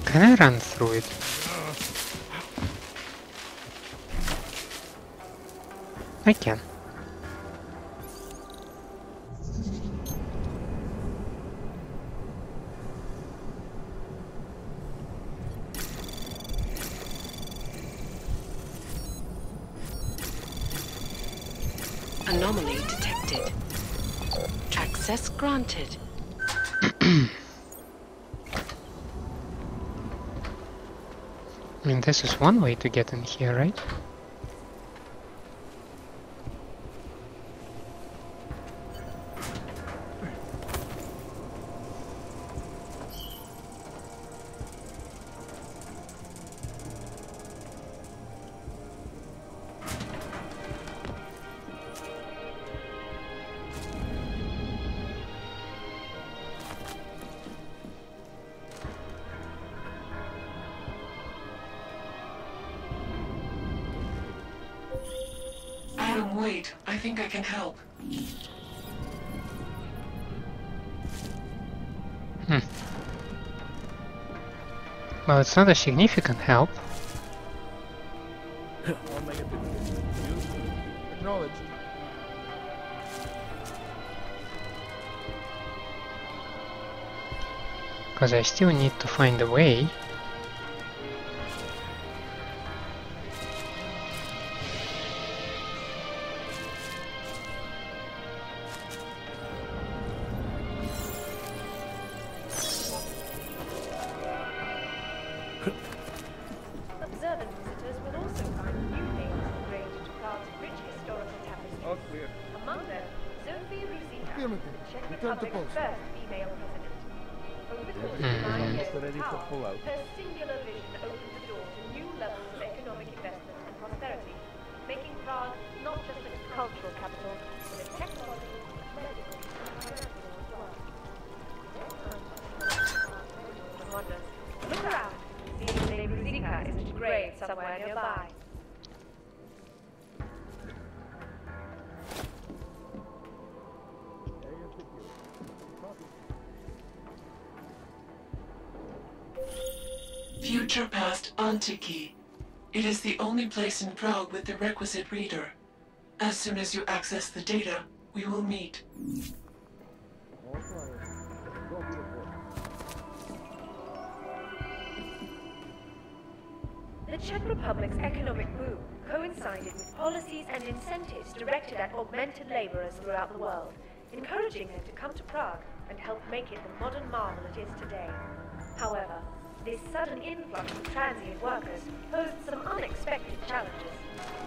Speaker 1: Can I run through it? I can.
Speaker 16: Anomaly detected. Access granted.
Speaker 1: I mean, this is one way to get in here, right?
Speaker 16: Adam, wait. I think I can help.
Speaker 1: Well, it's not a significant help.
Speaker 10: Acknowledged.
Speaker 1: Because I still need to find a way
Speaker 10: All clear.
Speaker 22: Among them, Sophie Ruzicka,
Speaker 10: Affirmative.
Speaker 22: Czech
Speaker 10: Return to
Speaker 22: Republic's
Speaker 10: post.
Speaker 22: first female president. Over the course of 9 years in
Speaker 10: Ready for
Speaker 22: power,
Speaker 10: pullout.
Speaker 22: her singular vision opened the door to new levels of economic investment and prosperity, making Prague not just a cultural capital, but a technological, medical, and financial as well. Wonders. Look around. See if Lady Ruzicka isn't engraved somewhere nearby.
Speaker 16: Future past Antiki. It is the only place in Prague with the requisite reader. As soon as you access the data, we will meet.
Speaker 22: The Czech Republic's economic boom coincided with policies and incentives directed at augmented laborers throughout the world, encouraging them to come to Prague and help make it the modern marvel it is today. However, this sudden influx of transient workers posed some unexpected challenges.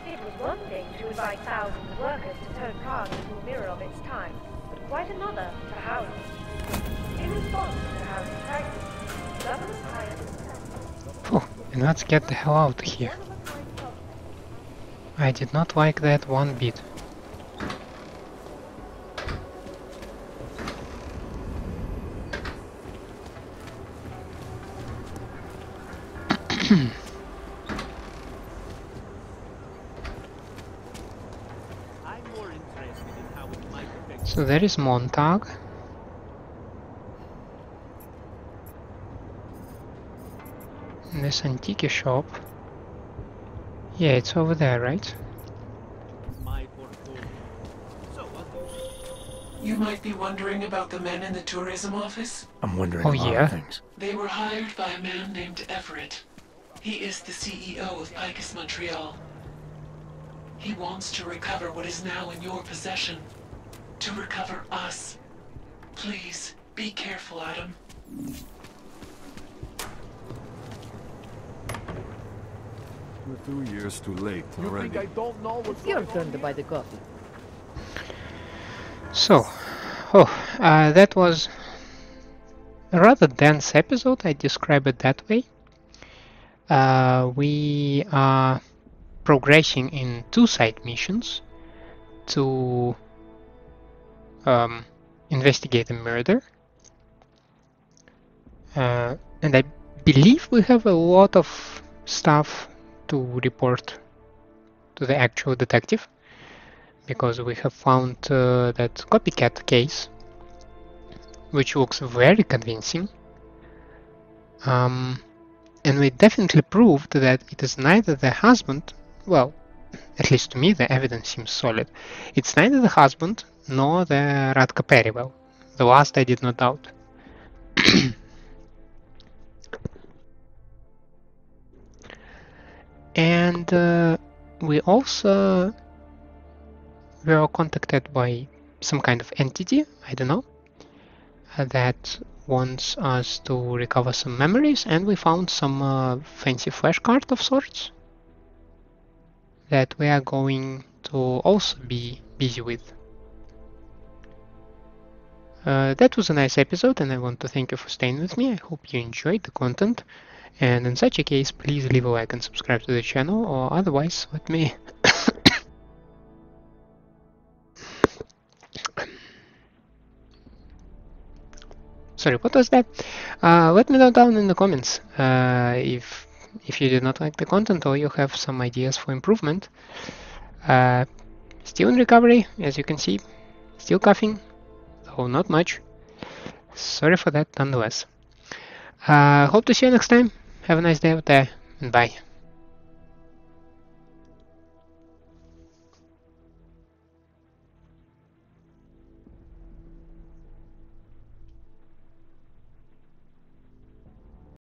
Speaker 22: It was one thing to invite thousands of workers to turn Prague into a mirror of its time, but quite another to house them. In response to the housing crisis, government hired
Speaker 1: And let's get the hell out of here. I did not like that one bit. So there is Montag. This antique shop. Yeah, it's over there, right?
Speaker 16: You might be wondering about the men in the tourism office?
Speaker 11: I'm wondering a lot of things.
Speaker 16: They were hired by a man named Everett. He is the CEO of Picus Montreal. He wants to recover what is now in your possession. To recover us. Please, be careful, Adam.
Speaker 14: We're 2 years too late already.
Speaker 15: You think I don't know what's
Speaker 6: It's your turn to buy the coffee.
Speaker 1: So, that was a rather dense episode, I describe it that way. We are progressing in 2 side missions to investigate a murder. And I believe we have a lot of stuff to report to the actual detective, because we have found that copycat case, which looks very convincing. And we definitely proved that it is neither the husband, well, at least to me the evidence seems solid, it's neither the husband nor the Radko Perivel. The last I did not doubt. And we also were contacted by some kind of entity, I don't know, that wants us to recover some memories, and we found some fancy flashcard of sorts that we are going to also be busy with. That was a nice episode, and I want to thank you for staying with me. I hope you enjoyed the content, and in such a case, please leave a like and subscribe to the channel, or otherwise let me sorry, what was that? Let me know down in the comments if you did not like the content or you have some ideas for improvement. Still in recovery, as you can see, still coughing, though not much. Sorry for that nonetheless. Hope to see you next time. Have a nice day out there, and bye.